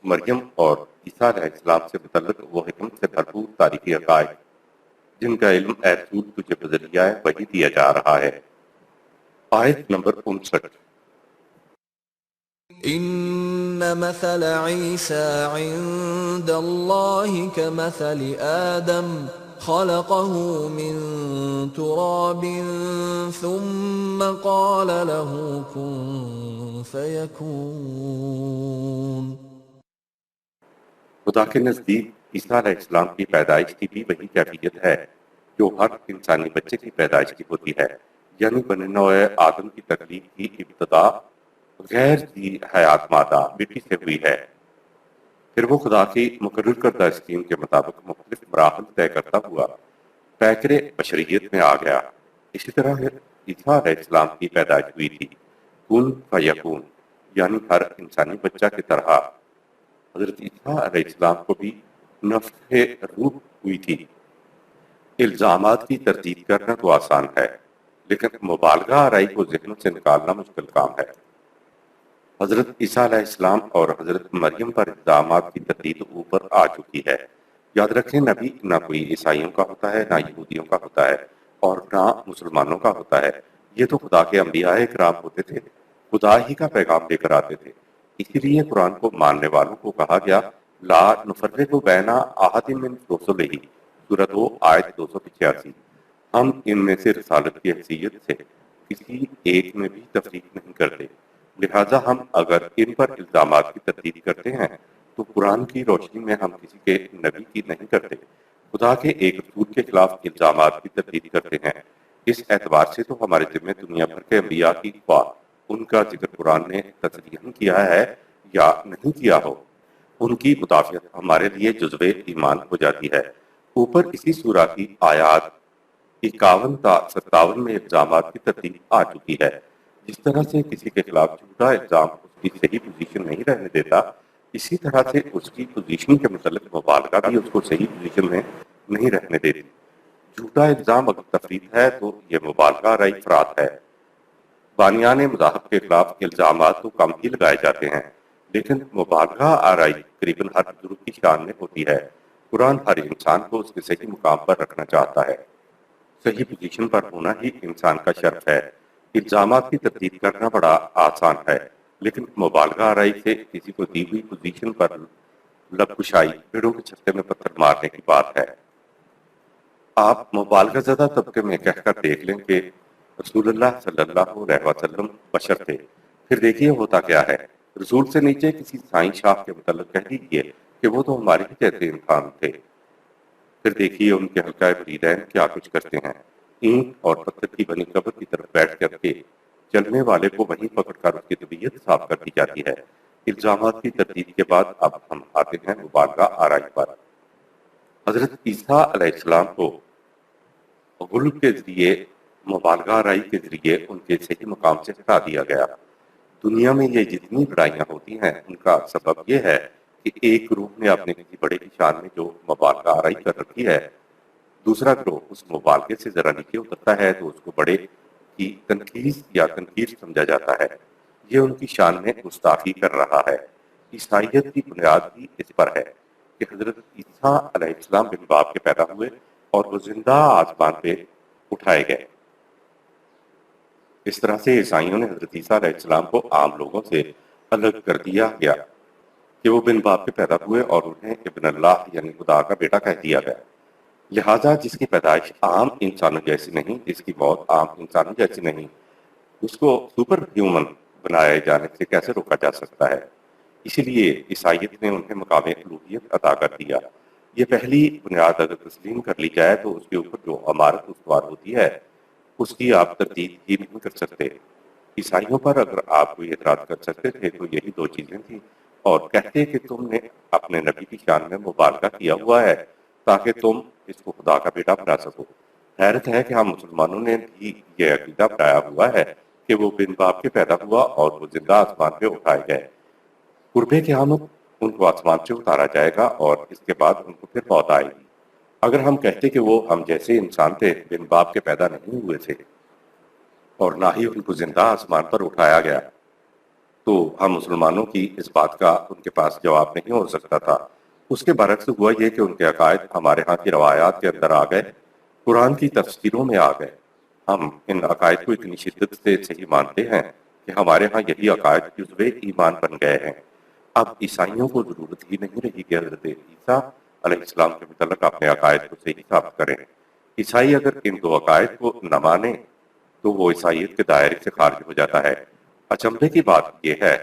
مریم اور عیسیٰ علیہ السلام سے متعلق وہ حکمت سے بھرپور تاریخی حقائق جن کا علم اے رسول تجھے بذریعہ وحی دیا جا رہا ہے۔ آیت نمبر 59۔ إِنَّ مَثَلَ عِيسَى عِندَ اللَّهِ كَمَثَلِ آدَمَ خَلَقَهُ مِن تُرَابٍ ثُمَّ قَالَ لَهُ كُن فَيَكُونُ۔ خدا کے نزدیک عیسیٰ علیہ السلام کی پیدائش کی بھی وہی کیفیت ہے جو ہر انسانی بچے کی پیدائش کی ہوتی ہے، یعنی بنی نوع آدم کی تخلیق کی ابتدا غیر ذی حیات مادہ مٹی سے ہوئی ہے، پھر وہ خدا کی مقرر کردہ اسکیم کے مطابق مختلف مراحل طے کرتا ہوا پیکر بشریت میں آ گیا۔ اسی طرح عیسیٰ علیہ السلام کی پیدائش ہوئی تھی، کن فیکون، یعنی ہر انسانی بچہ کی طرح حضرت عیسیٰ علیہ السلام کو بھی نفخ روح ہوئی تھی۔ الزامات کی تردید کرنا تو آسان ہے، لیکن مبالغہ آرائی کو ذہنوں سے نکالنا مشکل کام ہے۔ حضرت عیسیٰ علیہ السلام اور حضرت مریم پر الزامات کی تردید اوپر آ چکی ہے۔ یاد رکھیں نبی نہ کوئی عیسائیوں کا ہوتا ہے، نہ یہودیوں کا ہوتا ہے، اور نہ مسلمانوں کا ہوتا ہے۔ یہ تو خدا کے انبیاء کرام ہوتے تھے، خدا ہی کا پیغام لے کر آتے تھے۔ اسی لیے قرآن کو ماننے والوں کو کہا گیا لا نفرق بین احد من رسلہ، سورہ 2 آیت 286۔ ہم ان میں سے رسالت کی حیثیت سے کسی ایک میں بھی تفریق نہیں کرتے، لہٰذا ہم اگر ان پر الزامات کی تردید کرتے ہیں تو قرآن کی روشنی میں ہم کسی کے نبی کی نہیں کرتے، خدا کے ایک رسول کے خلاف الزامات کی تردید کرتے ہیں۔ اس اعتبار سے تو ہمارے ذمہ دنیا بھر کے انبیاء کی خواہ ان کا ذکر قرآن نے تصریحاً کیا ہے یا نہیں کیا ہو، ان کی مدافعت ہمارے لیے جزو ایمان ہو جاتی ہے۔ اوپر اسی سورہ کی آیات 51 تا 57 میں الزامات کی تردید آ چکی ہے۔ جس طرح سے کسی کے خلاف جھوٹا الزام اس کی صحیح پوزیشن نہیں رہنے دیتا، اسی طرح سے اس کی پوزیشن کے متعلق مبالغہ بھی اس کو صحیح پوزیشن میں نہیں رہنے دیتی۔ جھوٹا الزام اگر تفریق ہے تو یہ مبالغہ آرائی افراد ہے۔ بانیان مذاہب کے خلاف الزامات تو کم ہی لگائے جاتے ہیں، لیکن مبالغہ آرائی قریباً ہر بزرگ کی شان میں ہوتی ہے۔ قرآن ہر انسان کو اس کے صحیح مقام پر رکھنا چاہتا ہے، صحیح پوزیشن پر ہونا ہی انسان کا شرف ہے۔ الزامات کی تردید کرنا بڑا آسان ہے، لیکن مبالغہ آرائی سے کسی کو دی ہوئی پوزیشن پر لب کشائی، پیڑوں کے چھتے میں پتھر مارنے کی بات ہے۔ آپ مبالغہ زدہ طبقے میں کہہ کر دیکھ لیں کہ رسول اللہ صلی اللہ علیہ وسلم بشر تھے، پھر دیکھیے ہوتا کیا ہے۔ رسول سے نیچے کسی سائیں شاخ کے متعلق کہہ دیجیے کہ وہ تو ہمارے ہی جیسے انسان تھے، پھر دیکھیے ان کے حلقۂ مریدین کیا کچھ کرتے ہیں۔ اینٹ اور پتھر کی بنی قبر کی طرف بیٹھ کر کے چلنے والے کو وہیں پکڑ کر اس کی طبیعت صاف کر دی جاتی ہے۔ الزامات کی تردید کے بعد اب ہم آتے ہیں مبالغہ آرائی پر۔ حضرت عیسیٰ علیہ السلام کو غل کے ذریعے، مبالغہ آرائی کے ذریعے ان کے صحیح مقام سے ہٹا دیا گیا۔ دنیا میں یہ جتنی لڑائیاں ہوتی ہیں ان کا سبب یہ ہے کہ ایک گروہ نے اپنے کسی بڑے کی شان میں جو مبالغہ آرائی کر رکھی ہے، دوسرا گروہ اس مبالغے سے ذرا نیچے اترتا ہے تو اس کو بڑے کی تنقید یا تنقیر سمجھا جاتا ہے۔ یہ ان کی شان میں گستاخی کر رہا ہے۔ عیسائیت کی بنیاد بھی اس پر ہے کہ حضرت عیسیٰ علیہ السلام بن باپ کے پیدا ہوئے اور وہ زندہ آسمان پہ اٹھائے گئے۔ اس طرح سے عیسائیوں نے حضرت عیسیٰ علیہ السلام کو عام لوگوں سے الگ کر دیا گیا کہ وہ بن باپ کے پیدا ہوئے اور انہیں ابن اللہ یعنی خدا کا بیٹا کہہ دیا گیا۔ لہٰذا جس کی پیدائش عام انسانوں جیسی نہیں، جس کی موت عام انسانوں جیسی نہیں، اس کو سپر ہیومن بنائے جانے سے کیسے روکا جا سکتا ہے؟ اسی لیے عیسائیت نے انہیں مقام الوہیت عطا کر دیا۔ یہ پہلی بنیاد اگر تسلیم کر لی جائے تو اس کے اوپر جو عمارت استوار ہوتی ہے اس کی آپ تردید ہی نہیں کر سکتے۔ عیسائیوں پر اگر آپ کوئی اعتراض کر سکتے تھے تو یہی دو چیزیں تھیں، اور کہتے کہ تم نے اپنے نبی کی شان میں مبالغہ کیا ہوا ہے تاکہ تم اس کو خدا کا بیٹا بنا سکو۔ حیرت ہے کہ ہم مسلمانوں نے بھی یہ عقیدہ بنایا ہوا ہے کہ وہ بن باپ کے پیدا ہوا اور وہ زندہ آسمان پہ اٹھائے گئے۔ قرب قیامت ان کو آسمان سے اتارا جائے گا اور اس کے بعد ان کو پھر موت آئے گی۔ اگر ہم کہتے کہ وہ ہم جیسے انسان تھے، بن باپ کے پیدا نہیں ہوئے تھے اور نہ ہی ان کو زندہ آسمان پر اٹھایا گیا، تو ہم مسلمانوں کی اس بات کا ان کے پاس جواب نہیں ہو سکتا تھا۔ اس کے برعکس ہوا یہ کہ ان کے عقائد ہمارے ہاں کی روایات کے اندر آ گئے، قرآن کی تفسیروں میں آ گئے۔ ہم ان عقائد کو اتنی شدت سے صحیح مانتے ہیں کہ ہمارے ہاں یہی عقائد جزوِ ایمان بن گئے ہیں۔ اب عیسائیوں کو ضرورت ہی نہیں رہی کہ حضرت عیسیٰ علیہ السلام کے متعلق اپنے عقائد کو صحیح ثابت کریں۔ عیسائی اگر ان دو عقائد کو نہ مانے تو وہ عیسائیت کے دائرے سے خارج ہو جاتا ہے۔ اچنبھے کی بات یہ ہے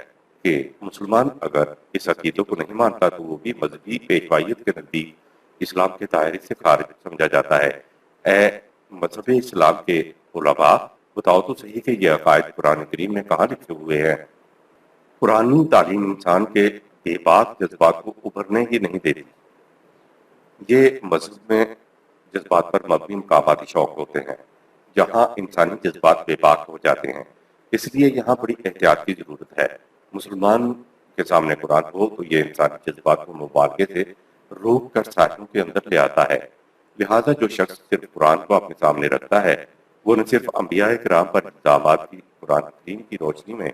کہ مسلمان اگر اس عقیدے کو نہیں مانتا تو وہ بھی مذہبی پیشوائیت کے نزدیک اسلام کے دائرے سے خارج سمجھا جاتا ہے۔ اے مذہب اسلام کے علماء، بتاؤ تو صحیح کہ یہ عقائد قرآن کریم میں کہاں لکھے ہوئے ہیں؟ قرآنی تعلیم انسان کے بے باک جذبات کو ابھرنے ہی نہیں دیتی۔ یہ مذہب میں جذبات پر مبنی مقاماتی شوق ہوتے ہیں، جہاں انسانی جذبات بے باک ہو جاتے ہیں۔ اس لیے یہاں بڑی احتیاط کی ضرورت ہے۔ مسلمان کے سامنے قرآن ہو تو یہ انسانی جذبات کو مبالغے سے روک کر سائحوں کے اندر لے آتا ہے۔ لہٰذا جو شخص صرف قرآن کو اپنے سامنے رکھتا ہے وہ نہ صرف انبیاء کرام پر الزامات کی قرآن کریم کی روشنی میں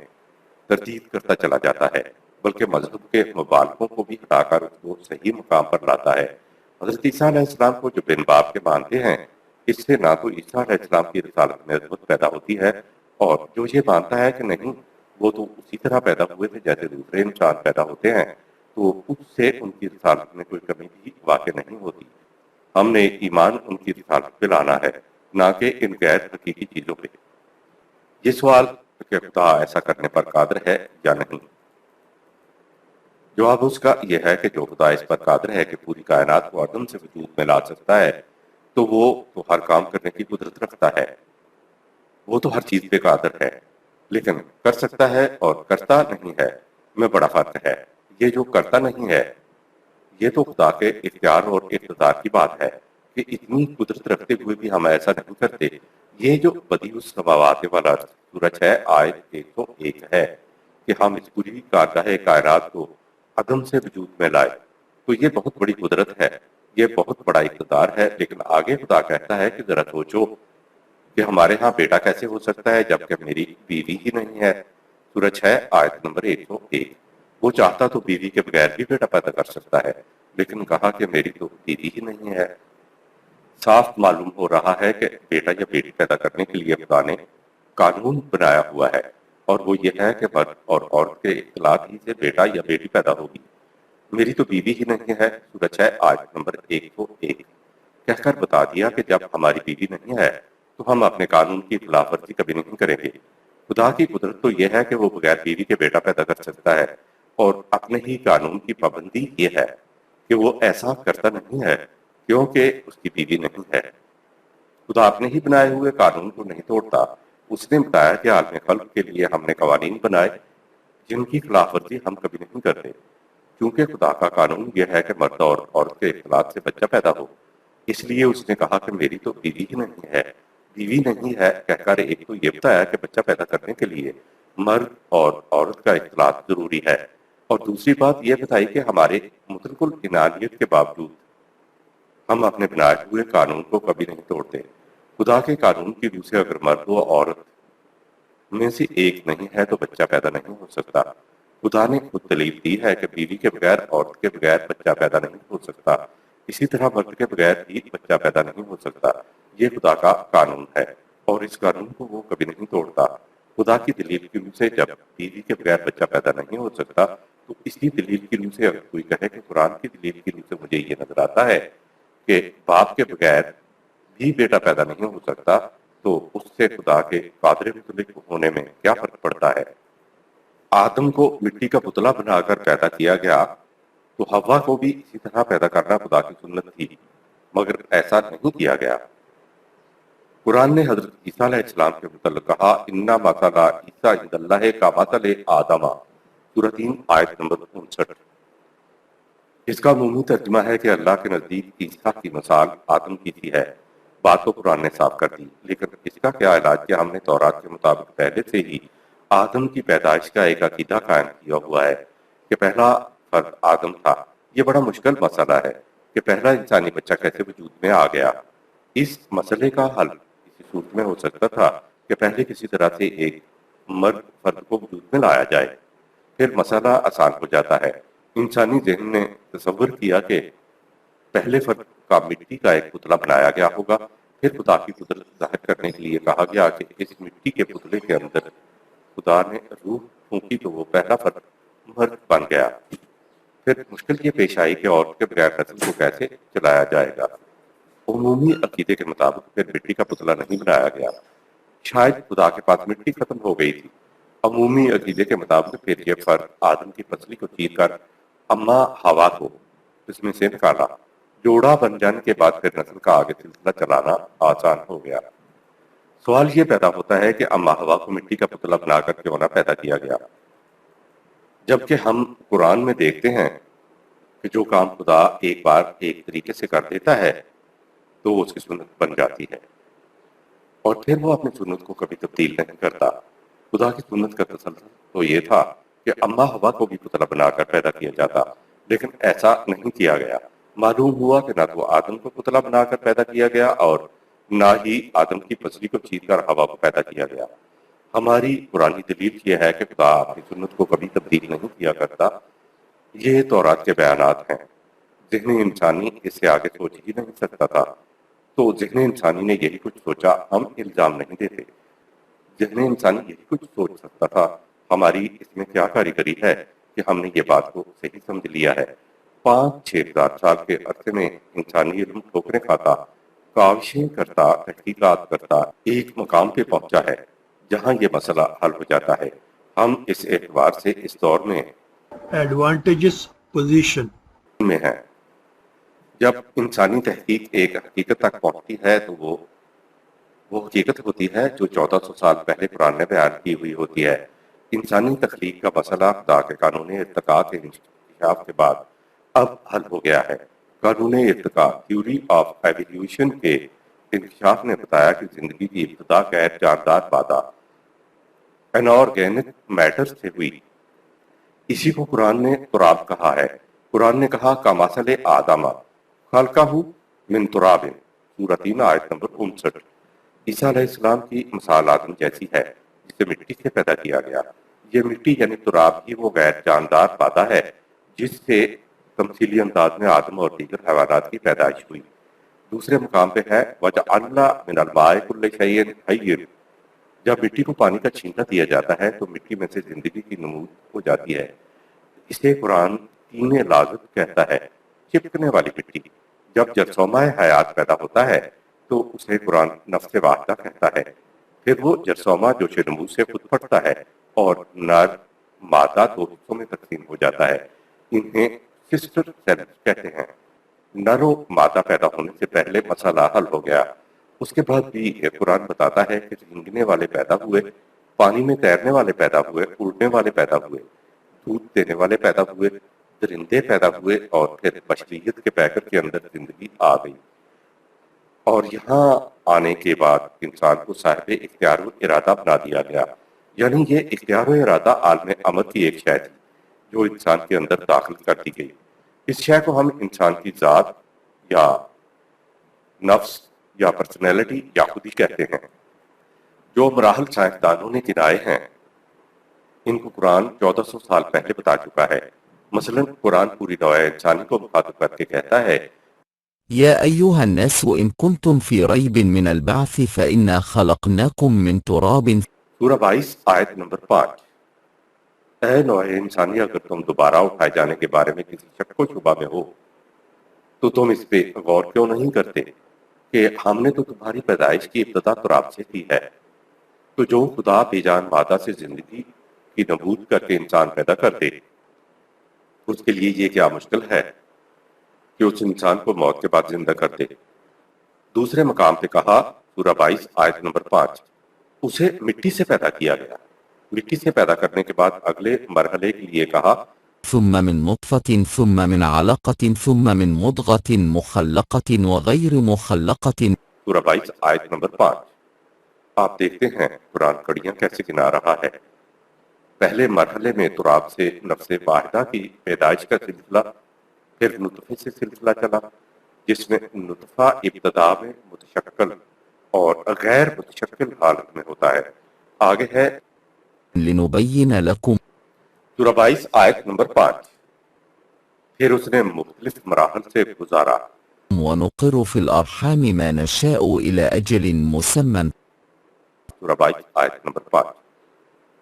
تردید کرتا چلا جاتا ہے، بلکہ مذہب کے مبالغوں کو بھی ہٹا کر اس کو صحیح مقام پر لاتا ہے۔ حضرت عیسیٰ علیہ السلام کو جو بن باپ کے مانتے ہیں، اس سے نہ تو عیسیٰ علیہ السلام کی رسالت میں عظمت پیدا ہوتی ہے، اور جو یہ مانتا ہے کہ نہیں وہ تو اسی طرح پیدا ہوئے تھے جیسے دوسرے انسان پیدا ہوتے ہیں، تو اس سے ان کی رسالت میں کوئی کمی بھی واقع نہیں ہوتی۔ ہم نے ایمان ان کی رسالت پہ لانا ہے، نہ کہ ان غیر حقیقی چیزوں پہ۔ یہ سوال کہ خدا ایسا کرنے پر قادر ہے یا نہیں، جواب اس کا یہ ہے کہ جو خدا اس پر قادر ہے کہ پوری کائنات کو عدم سے وجود میں لا سکتا ہے تو وہ تو ہر کام کرنے کی قدرت رکھتا ہے۔ وہ تو ہر چیز پہ قادر ہے، لیکن کر سکتا ہے اور کرتا نہیں ہے میں بڑا فرق ہے۔ یہ جو کرتا نہیں ہے یہ تو خدا کے اختیار اور اقتدار کی بات ہے کہ اتنی قدرت رکھتے ہوئے بھی ہم ایسا نہیں کرتے۔ یہ جو بدیع السماوات والا سورج ہے، آیت 101 ہے کہ ہم اس پوری کارگاہ کائنات کو عدم سے وجود میں لائے، تو یہ بہت بڑی قدرت ہے، یہ بہت بڑا اقتدار ہے۔ لیکن آگے خدا کہتا ہے کہ ذرا سوچو کہ ہمارے ہاں بیٹا کیسے ہو سکتا ہے جبکہ میری بیوی ہی نہیں ہے۔ سورج ہے آیت نمبر 101۔ وہ چاہتا تو بیوی کے بغیر بھی بیٹا پیدا کر سکتا ہے، لیکن کہا کہ میری تو بیوی ہی نہیں ہے۔ صاف معلوم ہو رہا ہے کہ بیٹا یا بیٹی پیدا کرنے کے لیے خدا نے قانون بنایا ہوا ہے، اور وہ یہ ہے کہ مرد اور عورت کے اختلاط ہی سے بیٹا یا بیٹی پیدا ہوگی۔ میری تو بیوی ہی نہیں ہے، سورہ 6 آیت نمبر 101، کہہ کر بتا دیا کہ جب ہماری بیوی نہیں ہے تو ہم اپنے قانون کی خلاف ورزی کبھی نہیں کریں گے۔ خدا کی قدرت تو یہ ہے کہ وہ بغیر بیوی کے بیٹا پیدا کر سکتا ہے، اور اپنے ہی قانون کی پابندی یہ ہے کہ وہ ایسا کرتا نہیں ہے کیونکہ اس کی بیوی نہیں ہے۔ خدا اپنے ہی بنائے ہوئے قانون کو نہیں توڑتا۔ اس نے بتایا کہ عالم خلق کے لیے ہم نے قوانین بنائے جن کی خلاف ورزی ہم کبھی نہیں کرتے، کیونکہ خدا کا قانون یہ ہے کہ مرد اور عورت کے اختلاط سے بچہ پیدا ہو۔ اس لیے اس نے کہا کہ میری تو بیوی ہی نہیں ہے، بیوی نہیں ہے کہہ کر ایک تو یہ بتایا کہ بچہ پیدا کرنے کے لیے مرد اور عورت کا اختلاط ضروری ہے، اور دوسری بات یہ بتائی کہ ہمارے مطلق العنانیت کے باوجود ہم اپنے بنائے ہوئے قانون کو کبھی نہیں توڑتے۔ خدا کے قانون کی روح سے اگر مرد و عورت میں سے ایک نہیں ہے تو بچہ پیدا نہیں ہو سکتا۔ خدا نے خود دلیل دی ہے کہ بیوی کے بغیر عورت کے بغیر بچہ پیدا نہیں ہو سکتا، اسی طرح مرد کے بغیر بھی بچہ پیدا نہیں ہو سکتا۔ یہ خدا کا قانون ہے اور اس قانون کو وہ کبھی نہیں توڑتا۔ خدا کی دلیل کی روح سے جب بیوی کے بغیر بچہ پیدا نہیں ہو سکتا تو اسی دلیل کی روح سے اگر کوئی کہے کہ قرآن کی دلیل کی روح سے مجھے یہ نظر آتا ہے کہ باپ کے بغیر بھی بیٹا پیدا نہیں ہو سکتا، تو اس سے خدا کے قادر مطلق ہونے میں کیا فرق پڑتا ہے؟ آدم کو مٹی کا پتلا بنا کر پیدا کیا گیا تو حوا کو بھی اسی طرح پیدا کرنا خدا کی سنت تھی، مگر ایسا نہیں کیا گیا۔ قرآن نے حضرت عیسیٰ علیہ السلام کے متعلق کہا اِنَّا مَثَلَ عِیسیٰ عِندَ اللہِ کَمَثَلِ آدَمَ، سورہ 3 آیت نمبر 59۔ اس کا عمومی ترجمہ ہے کہ اللہ کے نزدیک عیسیٰ کی مثال آدم کی سی ہے۔ بات تو قرآن نے صاف کر دی، لیکن اس کا کیا علاج کہ ہم نے تورات کے مطابق پہلے سے ہی آدم کی پیدائش کا ایک عقیدہ قائم کیا ہوا ہے کہ پہلا فرد آدم تھا۔ یہ بڑا مشکل مسئلہ ہے کہ پہلا انسانی بچہ کیسے وجود میں آ گیا۔ اس مسئلے کا حل اسی صورت میں ہو سکتا تھا کہ پہلے کسی طرح سے ایک مرد فرد کو وجود میں لایا جائے، پھر مسئلہ آسان ہو جاتا ہے۔ انسانی ذہن نے تصور کیا کہ پہلے فرد کا مٹی کا ایک پتلا بنایا گیا ہوگا، پھر خدا کی قدرت ظاہر کرنے کے لیے کہا گیا کہ اس مٹی کے پتلے کے اندر خدا نے روح پھونکی تو وہ پہلا فرد مرد بن گیا۔ پھر مشکل یہ پیش آئی کہ عورت کے بغیر نسل کو کیسے چلایا جائے گا۔ عمومی عقیدے کے مطابق پھر مٹی کا پتلا نہیں بنایا گیا، شاید خدا کے پاس مٹی ختم ہو گئی تھی۔ عمومی عقیدے کے مطابق پھر یہ فرد آدم کی پسلی کو چیر کر اما ہوا کو اس میں سے نکالا۔ جوڑا بن جانے کے بعد پھر نسل کا آگے سلسلہ چلانا آسان ہو گیا۔ سوال یہ پیدا ہوتا ہے کہ اما ہوا کو مٹی کا پتلا بنا کر کیوں نہ پیدا کیا گیا، جبکہ ہم قرآن میں دیکھتے ہیں کہ جو کام خدا ایک بار ایک طریقے سے کر دیتا ہے تو وہ اس کی سنت بن جاتی ہے، اور پھر وہ اپنی سنت کو کبھی تبدیل نہیں کرتا۔ خدا کی سنت کا تسلسل تو یہ تھا کہ اما ہوا کو بھی پتلا بنا کر پیدا کیا جاتا، لیکن ایسا نہیں کیا گیا۔ معلوم ہوا کہ نہ تو آدم کو پتلا بنا کر پیدا کیا گیا اور نہ ہی آدم کی پسلی کو چیر کر ہوا کو پیدا کیا گیا۔ ہماری پرانی دلیل یہ ہے کہ خدا اپنی سنت کو کبھی تبدیل نہیں کیا کرتا۔ یہ تورات کے بیانات ہیں، ذہن انسانی اس سے آگے سوچ ہی نہیں سکتا تھا، تو ذہن انسانی نے یہی کچھ سوچا، ہم الزام نہیں دیتے۔ ذہن انسانی یہی کچھ سوچ سکتا تھا۔ ہماری اس میں کیا کاریگری ہے کہ ہم نے یہ بات کو صحیح سمجھ لیا ہے۔ 5-6 ہزار سال کے عرصے میں انسانی علم ٹھوکریں کھاتا، کاوشیں کرتا، تحقیقات کرتا ایک مقام پہ پہنچا ہے جہاں یہ مسئلہ حل ہو جاتا ہے۔ ہم اس اعتبار سے اس دور میں advantageous position میں ہیں۔ جب انسانی تحقیق ایک حقیقت تک پہنچتی ہے تو وہ حقیقت ہوتی ہے جو 1400 سال پہلے قرآن نے بیان کی ہوئی ہوتی ہے۔ انسانی تخلیق کا مسئلہ خدا کے قانون ارتقاء کے انکشاف کے بعد اب حل ہو گیا ہے۔ قانون ارتقاء تھیوری آف ایولیوشن کے انکشاف نے بتایا کہ زندگی کی ابتدا غیر جاندار مادہ انآرگینک میٹر سے ہوئی۔ اسی کو قرآن نے تراب کہا ہے۔ قرآن نے کہا کمثل آدم خلقہ من تراب، سورہ 3 آیت نمبر 59۔ عیسیٰ علیہ السلام کی مثال آدم جیسی ہے جسے مٹی سے پیدا کیا گیا۔ یہ مٹی یعنی تراب ہی وہ غیر جاندار مادہ ہے جس سے تمثیلی انداز میں آدم اور دیگر حیوانات کی پیدائش ہوئی۔ دوسرے مقام پہ ہے وَجَعَلْنَا مِنَ الْمَاءِ كُلَّ شَيْءٍ حَيٍّ، جب مٹی کو پانی کا چھینٹا دیا جاتا ہے تو مٹی میں سے زندگی کی نمود ہو جاتی ہے۔ اسے قرآن تین لازم کہتا ہے، چپکنے والی مٹی۔ جب جرثومہ حیات پیدا ہوتا ہے تو اسے قرآن نفس واحدہ کہتا ہے۔ پھر وہ جرثومہ جوش نمو سے خود پھٹتا ہے اور نر مادہ دو حصوں میں تقسیم ہو جاتا ہے۔ انہیں سسٹر سیلز کہتے ہیں۔ نر و مادہ پیدا ہونے سے پہلے مسئلہ حل ہو گیا۔ اس کے بعد بھی یہ قرآن بتاتا ہے کہ رینگنے والے پیدا ہوئے، پانی میں تیرنے والے پیدا ہوئے، اڑنے والے پیدا ہوئے، دودھ دینے والے پیدا ہوئے، درندے پیدا ہوئے، اور پھر بشریت کے پیکر کے اندر زندگی آ گئی۔ اور یہاں آنے کے بعد انسان کو صاحب اختیار و ارادہ بنا دیا گیا، یعنی یہ اختیار و ارادہ عالم امر کی ایک شے تھی جو انسان کے اندر داخل کر دی گئی۔ اس شے کو ہم انسان کی ذات یا نفس یا پرسنالٹی یا خودی کہتے ہیں۔ جو مراحل سائنسدانوں نے گنائے ہیں ان کو قرآن 1400 سال پہلے بتا چکا ہے۔ مثلا قرآن پوری نوع انسانی کو مخاطب کر کے کہتا ہے، يا أيها الناس إن كنتم في ريب من البعث فإنا خلقناكم من تراب سورہ 22 آیت نمبر 5، اے نوع انسانی اگر تم دوبارہ اٹھائے جانے کے بارے میں کسی شک و شبہ میں ہو تو تم اس پہ غور کیوں نہیں کرتے کہ ہم نے تو تمہاری پیدائش کی ابتدا تراب سے کی ہے۔ تو جو خدا بے جان مادہ سے زندگی کی نبوت کر کے انسان پیدا کر دے، اس کے لیے یہ کیا مشکل ہے کہ اس انسان کو موت کے بعد زندہ کر دے۔ دوسرے مقام پہ کہا، سورہ 22 آیت نمبر 5، اسے مٹی سے پیدا کیا گیا۔ مٹی سے پیدا کرنے کے بعد اگلے مرحلے کے لیے کہا، ثم من نطفة ثم من علقة ثم من مضغة مخلقة وغير مخلقة سورہ 22 آیت نمبر 5۔ آپ دیکھتے ہیں قرآن کڑیاں کیسے گنا رہا ہے۔ پہلے مرحلے میں تراب سے نفس واحدہ کی پیدائش کا سلسلہ، پھر نطفے سے سلسلہ چلا جس میں نطفہ ابتدا میں متشکل اور غیر متشکل حالت میں ہوتا ہے۔ آگے ہے لنبين لكم سورہ 22 آیت نمبر 5، پھر اس نے مختلف مراحل سے گزارا۔ ونقر في الأرحام ما نشاء إلى أجل مسمى سورہ 22 آیت نمبر 5،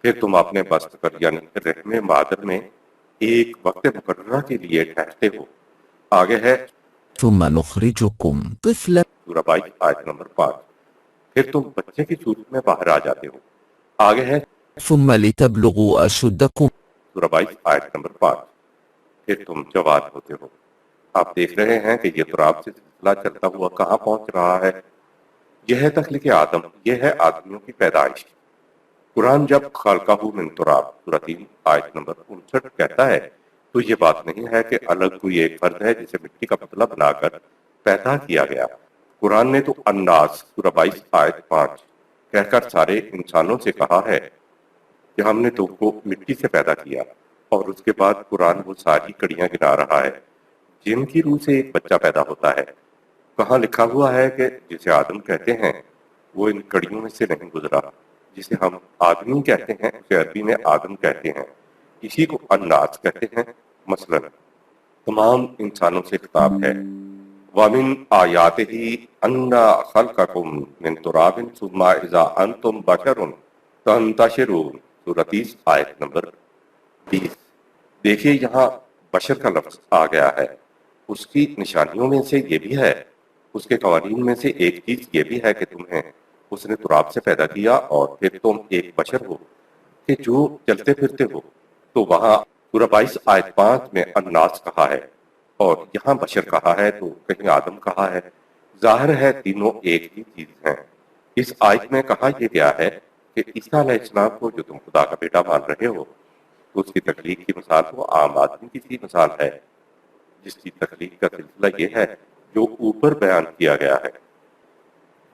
پھر تم اپنے بست پر یعنی رحم مادر میں ایک وقت مقررہ کے لیے ٹھہرتے ہو۔ آگے ہے ثم نخرجكم طفلا سورہ 22 آیت نمبر 5، پھر تم بچے کی صورت میں باہر آ جاتے ہو۔ آگے ہے ثم لتبلغوا أشدكم سورہ 22 آیت نمبر 5، پھر تم جوان ہوتے ہو۔ آپ دیکھ رہے ہیں کہ یہ تراب سے سلسلہ چلتا ہوا کہاں پہنچ رہا ہے۔ یہ ہے تخلیق آدم، یہ ہے آدمیوں کی پیدائش۔ قرآن جب خلقہ من تراب سورہ 3 آیت نمبر 59 کہتا ہے تو یہ بات نہیں ہے کہ الگ کوئی ایک فرد ہے جسے مٹی کا پتلا بنا کر پیدا کیا گیا۔ قرآن نے تو الناس سورہ 22 آیت 5 کہہ کر سارے انسانوں سے کہا ہے کہ ہم نے تم کو مٹی سے پیدا کیا، اور اس کے بعد قرآن وہ ساری کڑیاں گنا رہا ہے جن کی روح سے ایک بچہ پیدا ہوتا ہے۔ کہاں لکھا ہوا ہے کہ جسے آدم کہتے ہیں وہ ان کڑیوں میں سے نہیں گزرا۔ جسے ہم آدمی کہتے ہیں اسے عربی میں آدم کہتے ہیں، اسی کو الناس کہتے ہیں۔ مثلا تمام انسانوں سے خطاب ہے، وَمِنْ آیَاتِهِ أَنَّا خَلْقَكُم مِّن تُرَابٍ ثُمَّ إِذَا أَنْتُمْ بَشَرٌ تَنْتَشِرُونَ سورہ 30 آیت نمبر 20۔ دیکھیے یہاں بشر کا لفظ آ گیا ہے۔ اس کی نشانیوں میں سے یہ بھی ہے، اس کے قوانین میں سے ایک چیز یہ بھی ہے کہ تمہیں اس نے تراب سے پیدا کیا اور پھر تم ایک بشر ہو کہ جو چلتے پھرتے ہو۔ تو وہاں سورہ 22 آیت 5 میں الناس کہا ہے اور یہاں بشر کہا ہے، تو کہیں آدم کہا ہے۔ ظاہر ہے تینوں ایک ہی چیز ہیں۔ اس آیت میں کہا یہ گیا ہے کہ عیسیٰ علیہ السلام کو جو تم خدا کا بیٹا مان رہے ہو، تو اس کی تخلیق کی مثال وہ عام آدمی کی سی مثال ہے جس کی تخلیق کا سلسلہ یہ ہے جو اوپر بیان کیا گیا ہے۔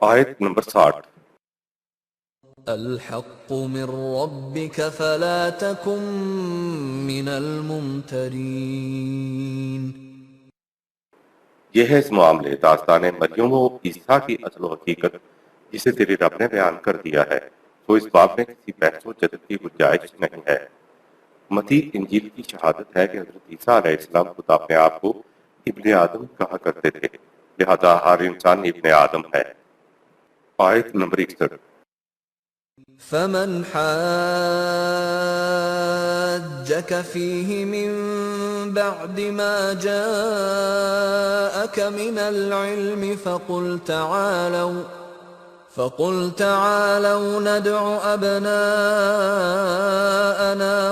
آیت نمبر 60، الحق من ربك فلا تكن من الممترين۔ یہ ہے اس معاملے داستان مریم و عیسیٰ کی اصل و حقیقت جسے تیرے رب نے بیان کر دیا ہے، تو اس باب میں کسی بحث و جدل کی گنجائش نہیں ہے۔ متی انجیل کی شہادت ہے کہ حضرت عیسیٰ علیہ السلام خود اپنے آپ کو ابن آدم کہا کرتے تھے، لہذا ہر انسان ابن آدم ہے۔ آیت نمبر 61، فمن حاجك حاجك فيه من بعد ما جاءك من العلم فقل تعالوا ندع أبناءنا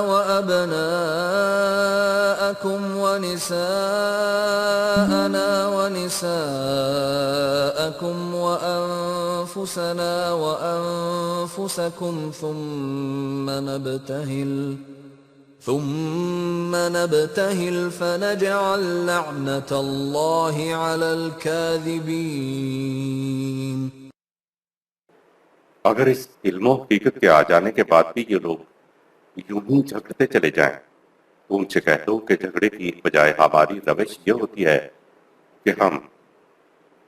وأبناءكم ونساءنا ونساءكم وأنفسنا وأنفسكم ثم نبتهل فنجعل لعنة الله على الكاذبين. اگر اس علم و حقیقت کے آ جانے کے بعد بھی یہ لوگ یوں ہی جھگڑتے چلے جائیں تو ان سے کہہ دو کہ جھگڑے کی بجائے ہماری روش یہ ہوتی ہے کہ ہم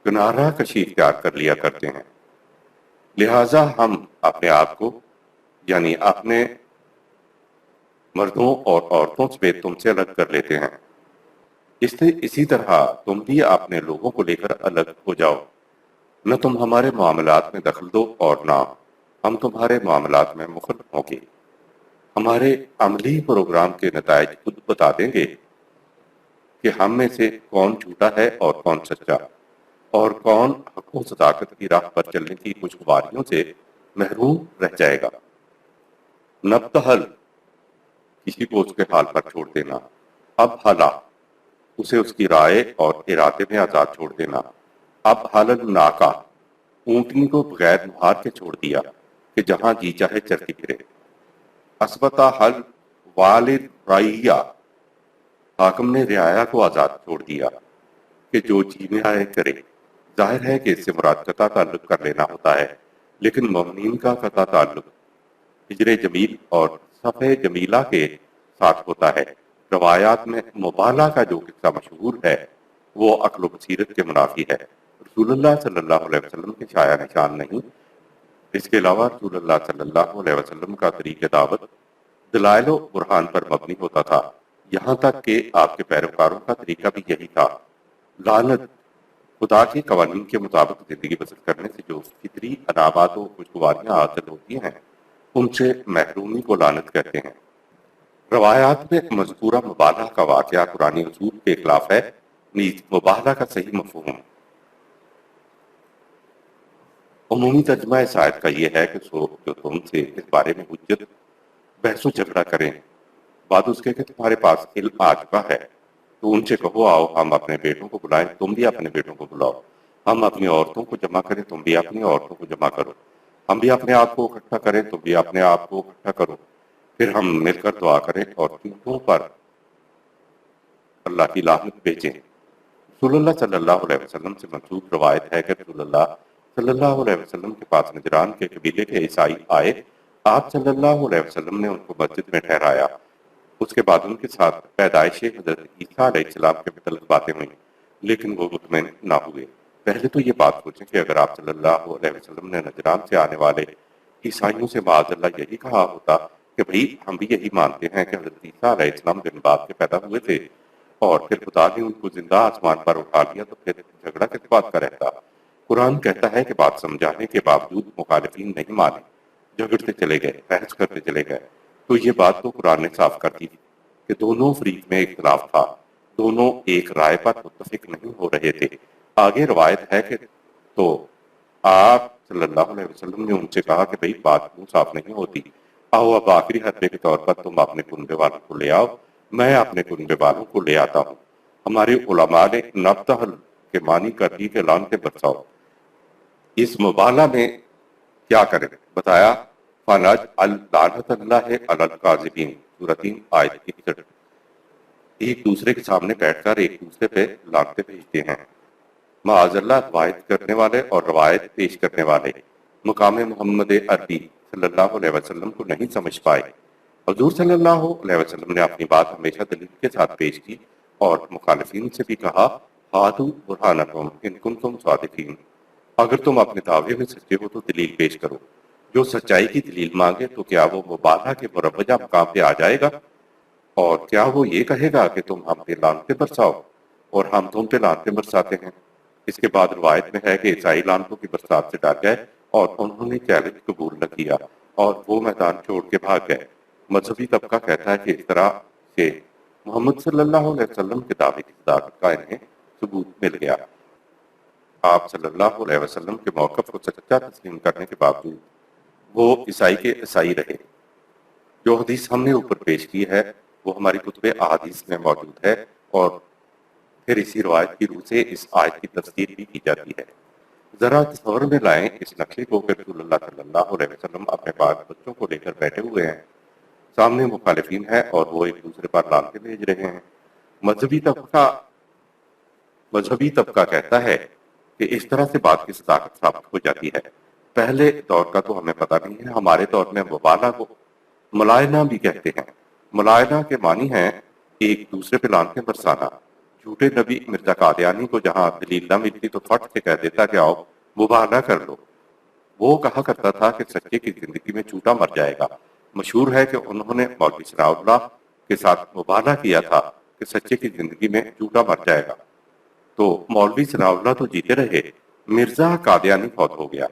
کنارہ کشی اختیار کر لیا کرتے ہیں، لہٰذا ہم اپنے آپ کو یعنی اپنے مردوں اور عورتوں سے تم سے الگ کر لیتے ہیں، اسی طرح تم بھی اپنے لوگوں کو لے کر الگ ہو جاؤ، نہ تم ہمارے معاملات میں دخل دو اور نہ ہم تمہارے معاملات میں مخالف ہوں گے۔ ہمارے عملی پروگرام کے نتائج خود بتا دیں گے کہ ہم میں سے کون جھوٹا ہے اور کون سچا، اور کون حق و صداقت کی راہ پر چلنے کی خوشگواریوں سے محروم رہ جائے گا۔ نبتہل کسی کو اس کے حال پر چھوڑ دینا، اب حالا اسے اس کی رائے اور ارادے میں آزاد چھوڑ دینا، اب حالن ناکا اونٹنی کو بغیر مہار کے چھوڑ دیا کہ جہاں جی چاہے چرتی پھرے۔ اسبتا حل والد رعیہ حاکم نے رعایا کو آزاد چھوڑ دیا کہ جو جی میں آئے کرے۔ ظاہر ہے کہ اس سے مراد قطع تعلق کر لینا ہوتا ہے، لیکن مومنین کا قطع تعلق ہجر جمیل اور صفحہ جمیلہ کے ساتھ ہوتا ہے۔ روایات میں مبالغہ کا جو قصہ مشہور ہے وہ عقل و بصیرت کے منافی ہے، رسول اللہ صلی اللہ علیہ وسلم کے شایع نشان نہیں۔ اس کے علاوہ رسول اللہ صلی اللہ علیہ وسلم کا طریق دعوت دلائل و برہان پر مبنی ہوتا تھا، یہاں تک کہ آپ کے پیروکاروں کا طریقہ بھی یہی تھا۔ لعنت خدا کے قوانین کے مطابق زندگی بسر کرنے سے جو فطری انعامات و خوشگواریاں حاصل ہوتی ہیں ان سے محرومی کو لعنت کہتے ہیں۔ روایات میں مذکورہ مبالغہ کا واقعہ قرآنی اصول کے خلاف ہے، نیز مبالغہ کا صحیح مفہوم عمومی ترجمہ اس آیت کا یہ ہے کہ جو تم سے اس بارے میں حجت بحث و جھگڑا کریں بعد اس کے کہ تمہارے پاس علم آ چکا ہے تو ان سے کہو آؤ ہم اپنے بیٹوں کو بلائیں، تم بھی اپنے بیٹوں کو بلاؤ، ہم اپنی عورتوں کو جمع کریں، تم بھی اپنی عورتوں کو جمع کرو، ہم بھی اپنے آپ کو اکٹھا کریں، تم بھی اپنے آپ کو اکٹھا کرو، پھر ہم مل کر دعا کریں اور چوٹوں پر اللہ کی لعنت بھیجیں۔ رسول اللہ صلی اللہ علیہ وسلم سے منسوب روایت ہے کہ رسول اللہ صلی اللہ علیہ وسلم کے پاس نجران کے قبیلے کے عیسائی آئے، آپ صلی اللہ علیہ وسلم نے ان کو مسجد میں ٹھہرایا، اس کے بعد ان کے ساتھ پیدائش حضرت عیسیٰ علیہ السلام کے متعلق باتیں ہوئیں، لیکن وہ مطمئن نہ ہوئے۔ پہلے تو یہ بات سوچیں کہ اگر آپ صلی اللہ علیہ وسلم نے نجران سے آنے والے عیسائیوں سے معاذ اللہ یہی کہا ہوتا کہ بھئی ہم بھی یہی مانتے ہیں کہ حضرت عیسیٰ علیہ السلام دن بعد کے پیدا ہوئے تھے اور پھر خدا نے ان کو زندہ آسمان پر اٹھا لیا، تو پھر جھگڑا کس بات کا رہتا؟ قرآن کہتا ہے کہ بات سمجھانے کے باوجود مخالفین نہیں مانے، جھگڑتے چلے گئے، بحث کرتے چلے گئے، تو یہ بات تو قرآن نے صاف کر دی تھی کہ دونوں فریق میں اختلاف تھا، دونوں ایک رائے پر متفق نہیں ہو رہے تھے۔ آگے روایت ہے کہ تو آپ صلی اللہ علیہ وسلم نے ان سے کہا کہ بھئی بات کیوں صاف نہیں ہوتی، آؤ اب آخری حربے کے طور پر تم اپنے کنبے والوں کو لے آؤ، میں اپنے کنبے والوں کو لے آتا ہوں۔ ہمارے علماء نے نبتہل کے معنی کر دی کہ لعنتیں برساؤ۔ اس مبالغہ میں کیا کریں بتایا، فَنَجْعَلْ لَعْنَتَ اللَّهِ عَلَى الْكَاذِبِينَ سورہ 3 آیت 61۔ ایک دوسرے کے سامنے بیٹھ کر ایک دوسرے پہ لعنتیں بھیجتے ہیں۔ معاذ اللہ روایت کرنے والے اور روایت پیش کرنے والے مقام محمد عربی صلی اللہ علیہ وسلم کو نہیں سمجھ پائے۔ حضور صلی اللہ علیہ وسلم نے اپنی بات ہمیشہ دلیل کے ساتھ پیش کی اور مخالفین سے بھی کہا ہاتھو برہانکم ان کنتم صادقین، اگر تم اپنے دعوے میں سچے ہو تو دلیل پیش کرو۔ جو سچائی کی دلیل مانگے تو کیا وہ مبالغہ کے مروجہ مقام پہ آ جائے گا؟ اور کیا وہ یہ کہے گا کہ تم ہم پہ لعنتیں برساؤ اور ہم تم پہ لعنتیں برساتے ہیں؟ اس کے بعد روایت میں ہے کہ عیسائی لعنتوں کی برسات سے ڈر گئے اور انہوں نے چیلنج قبول نہ کیا اور وہ میدان چھوڑ کے بھاگ گئے۔ مذہبی طبقہ کہتا ہے کہ اس طرح سے محمد صلی اللہ علیہ وسلم کے دعوے کی صداقت کا انہیں ثبوت مل گیا۔ آپ صلی اللہ علیہ وسلم کے موقف کو سچا تسلیم کرنے کے باوجود وہ عیسائی کے عیسائی رہے۔ جو حدیث ہم نے اوپر پیش کی ہے وہ ہماری کتب احادیث میں موجود ہے، اور پھر اسی روایت کی روح سے اس آیت کی تفسیر بھی کی جاتی ہے۔ ذرا تصور میں لائیں اس نقشے کو کہ رسول اللہ صلی اللہ علیہ وسلم اپنے پاک بچوں کو لے کر بیٹھے ہوئے ہیں، سامنے مخالفین ہیں اور وہ ایک دوسرے پر لعنتیں بھیج رہے ہیں۔ مذہبی طبقہ کہتا ہے کہ اس طرح سے بات کی صداقت ثابت ہو جاتی ہے۔ پہلے دور کا تو ہمیں پتہ نہیں ہے، ہمارے دور میں مبالغہ کو ملائنہ بھی کہتے ہیں۔ ملائنہ کے معنی ہیں ایک دوسرے پہ لعنتیں برسانا۔ جھوٹے نبی مرزا قادیانی کو جہاں دلیل نہ ملتی تو فٹ سے کہہ دیتا کہ آؤ مبالغہ کر لو۔ وہ کہا کرتا تھا کہ سچے کی زندگی میں جھوٹا مر جائے گا۔ مشہور ہے کہ انہوں نے مولوی ثناء اللہ کے ساتھ مبالغہ کیا تھا کہ سچے کی زندگی میں جھوٹا مر جائے گا، تو مولوی ثناء اللہ تو جیتے رہے، مرزا قادیانی فوت ہو گیا۔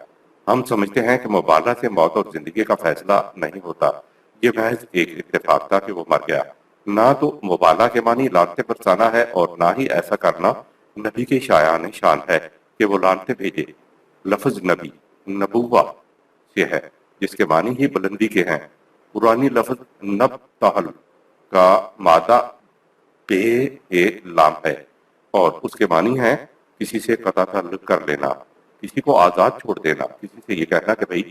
ہم سمجھتے ہیں کہ مبالغہ سے موت اور زندگی کا فیصلہ نہیں ہوتا، یہ محض ایک اتفاق تھا کہ وہ مر گیا۔ نہ تو مبالغہ کے معنی لعنتیں برسانا ہے اور نہ ہی ایسا کرنا نبی کے شایان شان ہے کہ وہ لعنتیں بھیجے۔ لفظ نبی نبوہ سے ہے جس کے معنی ہی بلندی کے ہیں۔ قرآنی لفظ نبتہل کا مادہ بے لام ہے اور اس کے معنی ہے کسی سے قطع تعلق کر لینا، کسی کو آزاد چھوڑ دینا، کسی سے یہ کہنا کہ بھئی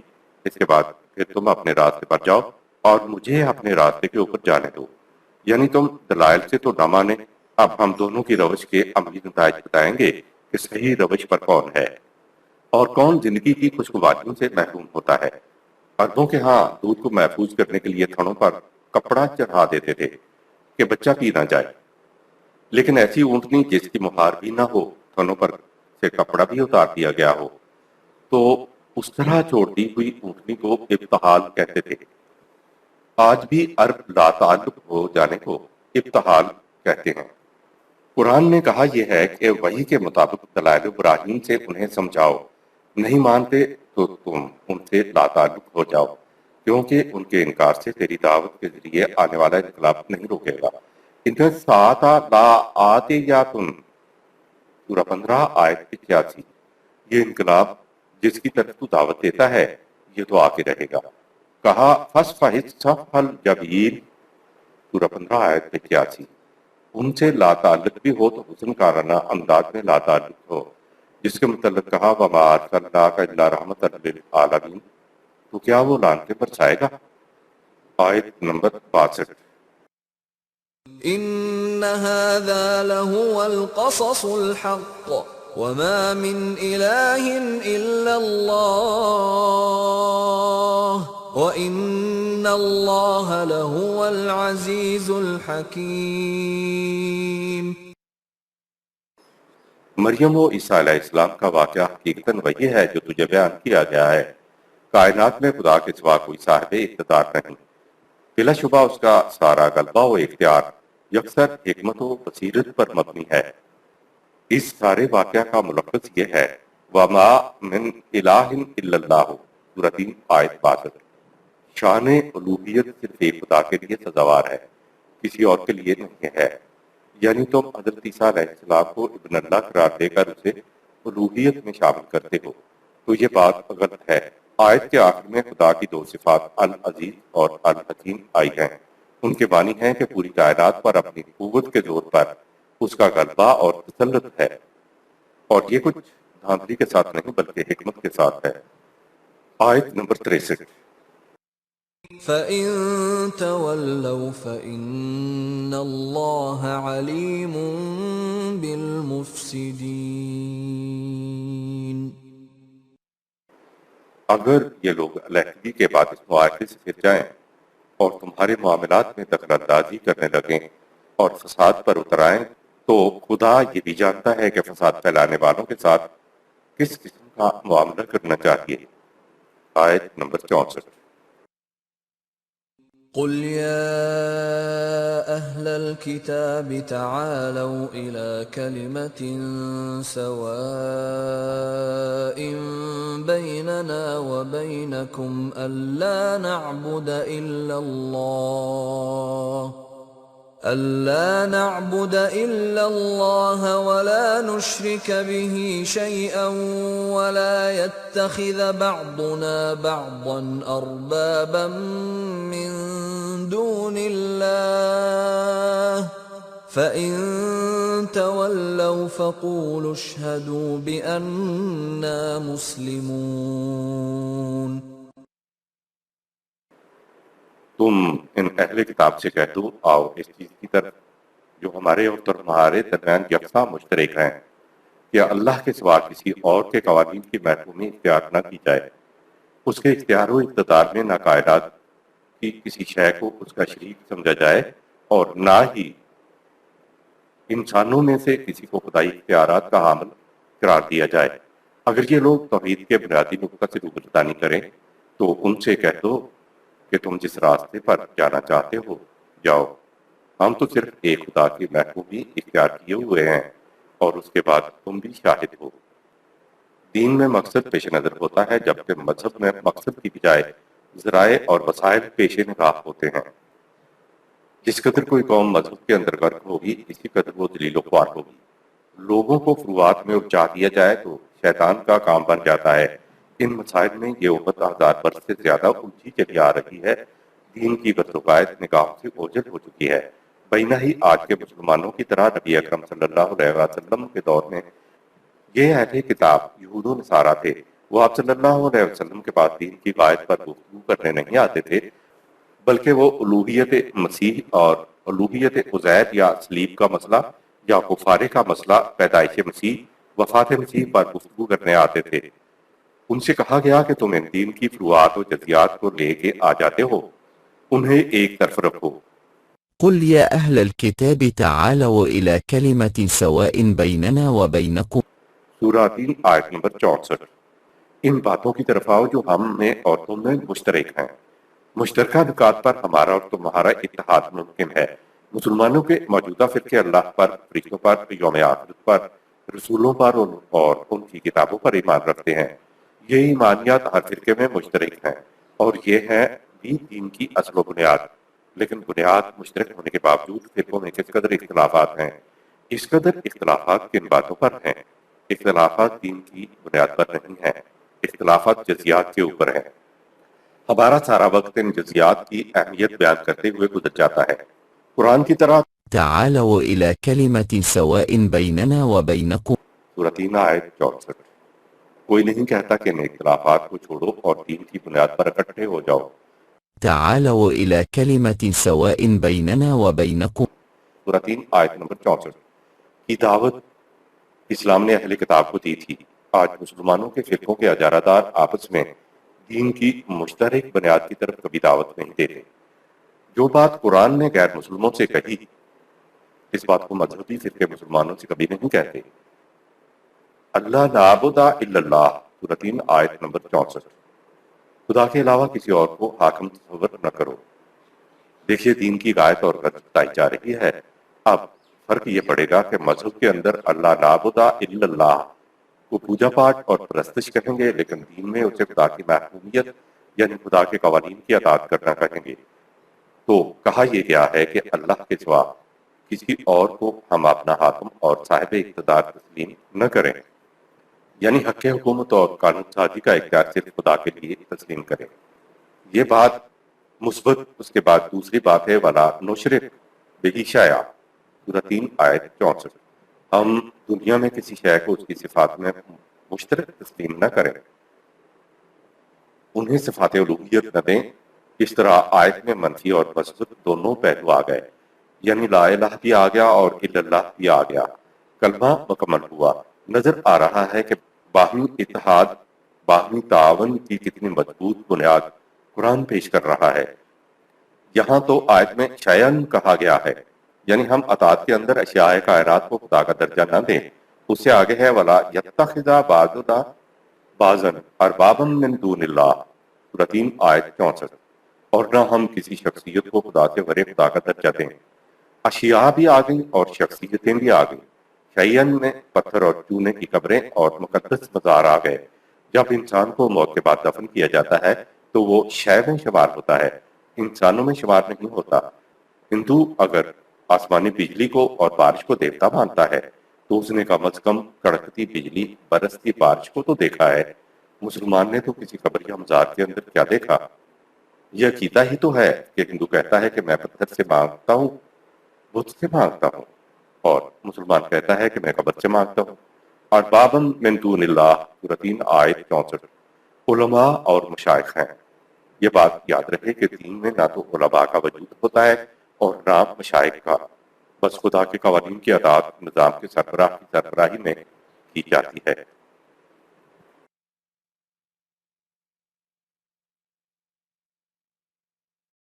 اس کے بعد پھر تم اپنے راستے پر جاؤ اور مجھے اپنے راستے کے اوپر جانے دو۔ یعنی تم دلائل سے تو نہ مانے، اب ہم دونوں کی روش کے عملی نتائج بتائیں گے کہ صحیح روش پر کون ہے اور کون زندگی کی خوشگواریوں سے محروم ہوتا ہے۔ عربوں کے ہاں دودھ کو محفوظ کرنے کے لیے تھنوں پر کپڑا چڑھا دیتے تھے کہ بچہ پی نہ جائے، لیکن ایسی اونٹنی جس کی مہار بھی نہ ہو، تھنوں پر سے کپڑا بھی اتار دیا گیا ہو، تو اس طرح چھوڑ دی ہوئی اونٹنی کو ابتحال کہتے تھے۔ آج بھی عرب لا تعلق ہو جانے کو ابتحال کہتے ہیں۔ قرآن نے کہا یہ ہے کہ وحی کے مطابق دلائل ابراہیم سے انہیں سمجھاؤ، نہیں مانتے تو تم ان سے لا تعلق ہو جاؤ، کیونکہ ان کے انکار سے تیری دعوت کے ذریعے آنے والا انقلاب نہیں روکے گا۔ ان ساعت لا آتیاتن، سورہ 15 آیت 81۔ یہ انقلاب جس کی طرف تو دعوت دیتا ہے یہ تو آ کے رہے گا۔ کہا فصفح الصفح الجمیل، سورہ 15 آیت 81۔ ان سے لا تعلق بھی ہو تو حسن کارانہ انداز میں لا تعلق ہو، جس کے متعلق کہا وما ارسلناک الا رحمۃ للعالمین، تو کیا وہ لعنتیں برسائے گا؟ آیت نمبر 62۔ إن هذا لهو القصص الحق وما من إله إلا الله وإن الله لهو العزيز الحكيم۔ مریم و عیسیٰ علیہ السلام کا واقعہ حقیقتاً وہی ہے جو تجھے بیان کیا گیا ہے۔ کائنات میں خدا کے سوا کوئی صاحب اقتدار نہیں، بلا شبہ اس کا سارا غلبہ و اختیار یکسر حکمت و بصیرت پر مبنی ہے۔ اس سارے واقعہ کا ملخص یہ ہے وَمَا مِنْ إِلَٰهٍ إِلَّا اللَّهُ، سورہ 3 آیت 62۔ شان الوہیت صرف ایک خدا کے لیے سزاوار ہے، کسی اور کے لیے نہیں ہے۔ یعنی تم حضرت عیسیٰ علیہ السلام کو ابن اللہ قرار دے کر اسے الوہیت میں شامل کرتے ہو تو یہ بات غلط ہے۔ آیت کے آخر میں خدا کی دو صفات العزیز اور الحکیم آئی ہیں۔ ان کے معنی ہیں کہ پوری کائنات پر اپنی قوت کے زور پر اس کا غلبہ اور تسلط ہے، اور یہ کچھ دھاندلی کے ساتھ نہیں بلکہ حکمت کے ساتھ ہے۔ آیت نمبر 63۔ فَإِن تَوَلَّوْا فَإِنَّ اللَّهَ عَلِيمٌ بِالْمُفْسِدِينَ۔ اگر یہ لوگ علیحدگی کے بعد اس معاہدے سے پھر جائیں اور تمہارے معاملات میں دخل اندازی کرنے لگیں اور فساد پر اتر آئیں تو خدا یہ بھی جانتا ہے کہ فساد پھیلانے والوں کے ساتھ کس قسم کا معاملہ کرنا چاہیے۔ آیت نمبر 64۔ قل يا أهل الكتاب تعالوا إلى كلمة سواء بيننا وبينكم ألا نعبد إلا الله ولا نشرك به شيئا ولا يتخذ بعضنا بعضا أربابا من دون الله فإن تولوا فقولوا اشهدوا بأننا مسلمون. تم ان اہل کتاب سے کہہ دو آؤ اس چیز کی طرف جو ہمارے اور تمہارے درمیان یکساں مشترک ہیں کہ اللہ کے سوا کسی اور کے قوانین کی محکومی اختیار نہ کی جائے. اس کے اختیار و اقتدار میں نہ کائنات کی کسی شے کو اس کا شریک سمجھا جائے اور نہ ہی انسانوں میں سے کسی کو خدائی اختیارات کا حامل قرار دیا جائے. اگر یہ لوگ توحید کے بنیادی نقطہ سے روبردانی کریں تو ان سے کہہ دو کہ تم جس راستے پر جانا چاہتے ہو جاؤ. ہم تو صرف ایک خدا کی محکومی اختیار کیے ہوئے ہیں اور اس کے بعد تم بھی شاہد ہو. دین میں مقصد پیش نظر ہوتا ہے جبکہ مذہب میں مقصد کی بجائے ذرائع اور وسائل پیش نگاہ ہوتے ہیں. جس قدر کوئی قوم مذہب کے اندر غرق ہوگی اسی قدر وہ ذلیل و خوار ہوگی. لوگوں کو فروعات میں الجھا دیا جائے تو شیطان کا کام بن جاتا ہے. ان مسائل میں یہ امت 1000 برس سے زیادہ الجھی چلی آ رہی ہے. دین کی بدرقائد نگاہوں سے اوجھل ہو چکی ہے. بینہ ہی آج کے مسلمانوں کی طرح نبی اکرم صلی اللہ علیہ وسلم کے دور میں یہ اہل کتاب یہود و نصارہ تھے. وہ آپ صلی اللہ علیہ وسلم کے پاس دین کی قواعد پر گفتگو کرنے نہیں آتے تھے بلکہ وہ الوہیت مسیح اور الوہیت عزیر یا صلیب کا مسئلہ یا کفارے کا مسئلہ پیدائش مسیح وفات مسیح پر گفتگو کرنے آتے تھے. ان سے کہا گیا کہ تم ان دین کی فروعات و جزیات کو لے کے آ جاتے ہو، انہیں ایک طرف رکھو. قل يا أهل الكتاب تعالوا إلى كلمة سواء بيننا وبينكم. سورہ 3 آیت نمبر 64. ان باتوں کی طرف آؤ جو ہم میں اور تم میں مشترک ہیں. مشترکہ نکات پر ہمارا اور تمہارا اتحاد ممکن ہے. مسلمانوں کے موجودہ فرقے اللہ پر، فرشتوں پر، یوم آخرت پر، رسولوں پر اور ان کی کتابوں پر ایمان رکھتے ہیں. یہ ایمانیات ہر فرقے میں مشترک ہیں اور یہ ہیں بھی دین کی اصل و بنیاد. لیکن بنیاد مشترک ہونے کے باوجود فرقوں میں کس قدر اختلافات ہیں. اس قدر اختلافات کن باتوں پر ہیں؟ اختلافات دین کی بنیاد پر نہیں ہیں، اختلافات جزیات کے اوپر ہیں. ہمارا سارا وقت ان جزیات کی اہمیت بیان کرتے ہوئے گزر جاتا ہے. قرآن کی طرح تعالوا إلى كلمة سواء بيننا وبينكم. سورہ 3 آیت 64. کوئی نہیں کہتا کہ ان اختلافات کو چھوڑو اور دین کی بنیاد پر اکٹھے ہو جاؤ. تعالوا إلى كلمة سواء بيننا وبينكم. سورہ 3 آیت نمبر 64 کی دعوت اسلام نے اہل کتاب کو دی تھی. آج مسلمانوں کے فرقوں کے اجارہ دار آپس میں دین کی مشترک بنیاد کی طرف کبھی دعوت نہیں دیتے. جو بات قرآن نے غیر مسلموں سے کہی اس بات کو مذہبی فرقے مسلمانوں سے کبھی نہیں کہتے. اللہ نعبد الا اللہ سورہ 3 آیت نمبر 64. خدا کے علاوہ کسی اور کو حاکم تصور نہ کرو. دیکھیے دین کی غایت اور غرض بتائی جا رہی ہے. اب فرق یہ پڑے گا کہ مذہب کے اندر اللہ نعبد الا اللہ کو پوجا پاٹ اور پرستش کہیں گے، لیکن دین میں اسے خدا کی محکومیت یعنی خدا کے قوانین کی اطاعت کرنا کہیں گے. تو کہا یہ گیا ہے کہ اللہ کے سوا کسی اور کو ہم اپنا حاکم اور صاحب اقتدار تسلیم نہ کریں، یعنی حق حکومت اور قانون سازی کا اختیار صرف خدا کے لیے تسلیم کریں. یہ بات مثبت. اس کے بعد دوسری بات ہے وَلَا نُشْرِكْ بِهِ شَيْئًا سورہ 3 آیت 64. ہم دنیا میں کسی شے کو اس کی صفات میں مشترک تسلیم نہ کریں، انہیں صفات الوہیت نہ دیں. اس طرح آیت میں منفی اور مثبت دونوں پہلو آ گئے، یعنی لا الہ بھی آ گیا اور الا اللہ بھی آ گیا. کلمہ مکمل ہوا. نظر آ رہا ہے کہ باہمی اتحاد، باہمی تعاون کی کتنی مضبوط بنیاد قرآن پیش کر رہا ہے. یہاں تو آیت میں شیئن کہا گیا ہے، یعنی ہم اطاعت کے اندر اشیاء کائنات کو خدا کا درجہ نہ دیں. اس سے آگے ہے وَلَا يَتَّخِذَ بَعْضُنَا بَعْضًا أَرْبَابًا مِّن دُونِ اللَّهِ سورہ 3 آیت 64. اور نہ ہم کسی شخصیت کو خدا سے ورے خدا کا درجہ دیں۔ اشیاء بھی آ گئیں اور شخصیتیں بھی آ گئیں۔ شیئن میں پتھر اور چونے کی قبریں اور مقدس مزار آ گئے۔ جب انسان کو موت کے بعد دفن کیا جاتا ہے تو وہ شے میں شمار ہوتا ہے، انسانوں میں شمار نہیں ہوتا۔ ہندو اگر آسمانی بجلی کو اور بارش کو دیوتا مانتا ہے تو اس نے کم از کم کڑکتی بجلی برستی بارش کو تو دیکھا ہے۔ مسلمان نے تو کسی قبر یا مزار کے اندر کیا دیکھا؟ یہ عقیدہ ہی تو ہے کہ ہندو کہتا ہے کہ میں پتھر سے مانگتا ہوں، بت سے مانگتا ہوں، اور مسلمان کہتا ہے کہ میں قبر سے مانگتا ہوں۔ اور بابن من دون اللہ سورۃ 3 آیت 64 علماء اور مشائخ ہیں۔ یہ بات یاد رہے کہ دین میں نہ تو علماء کا وجود ہوتا ہے اور نہ مشائخ کا، بس خدا کے قوانین کی اطاعت نظام کے سربراہ کی سربراہی میں کی جاتی ہے۔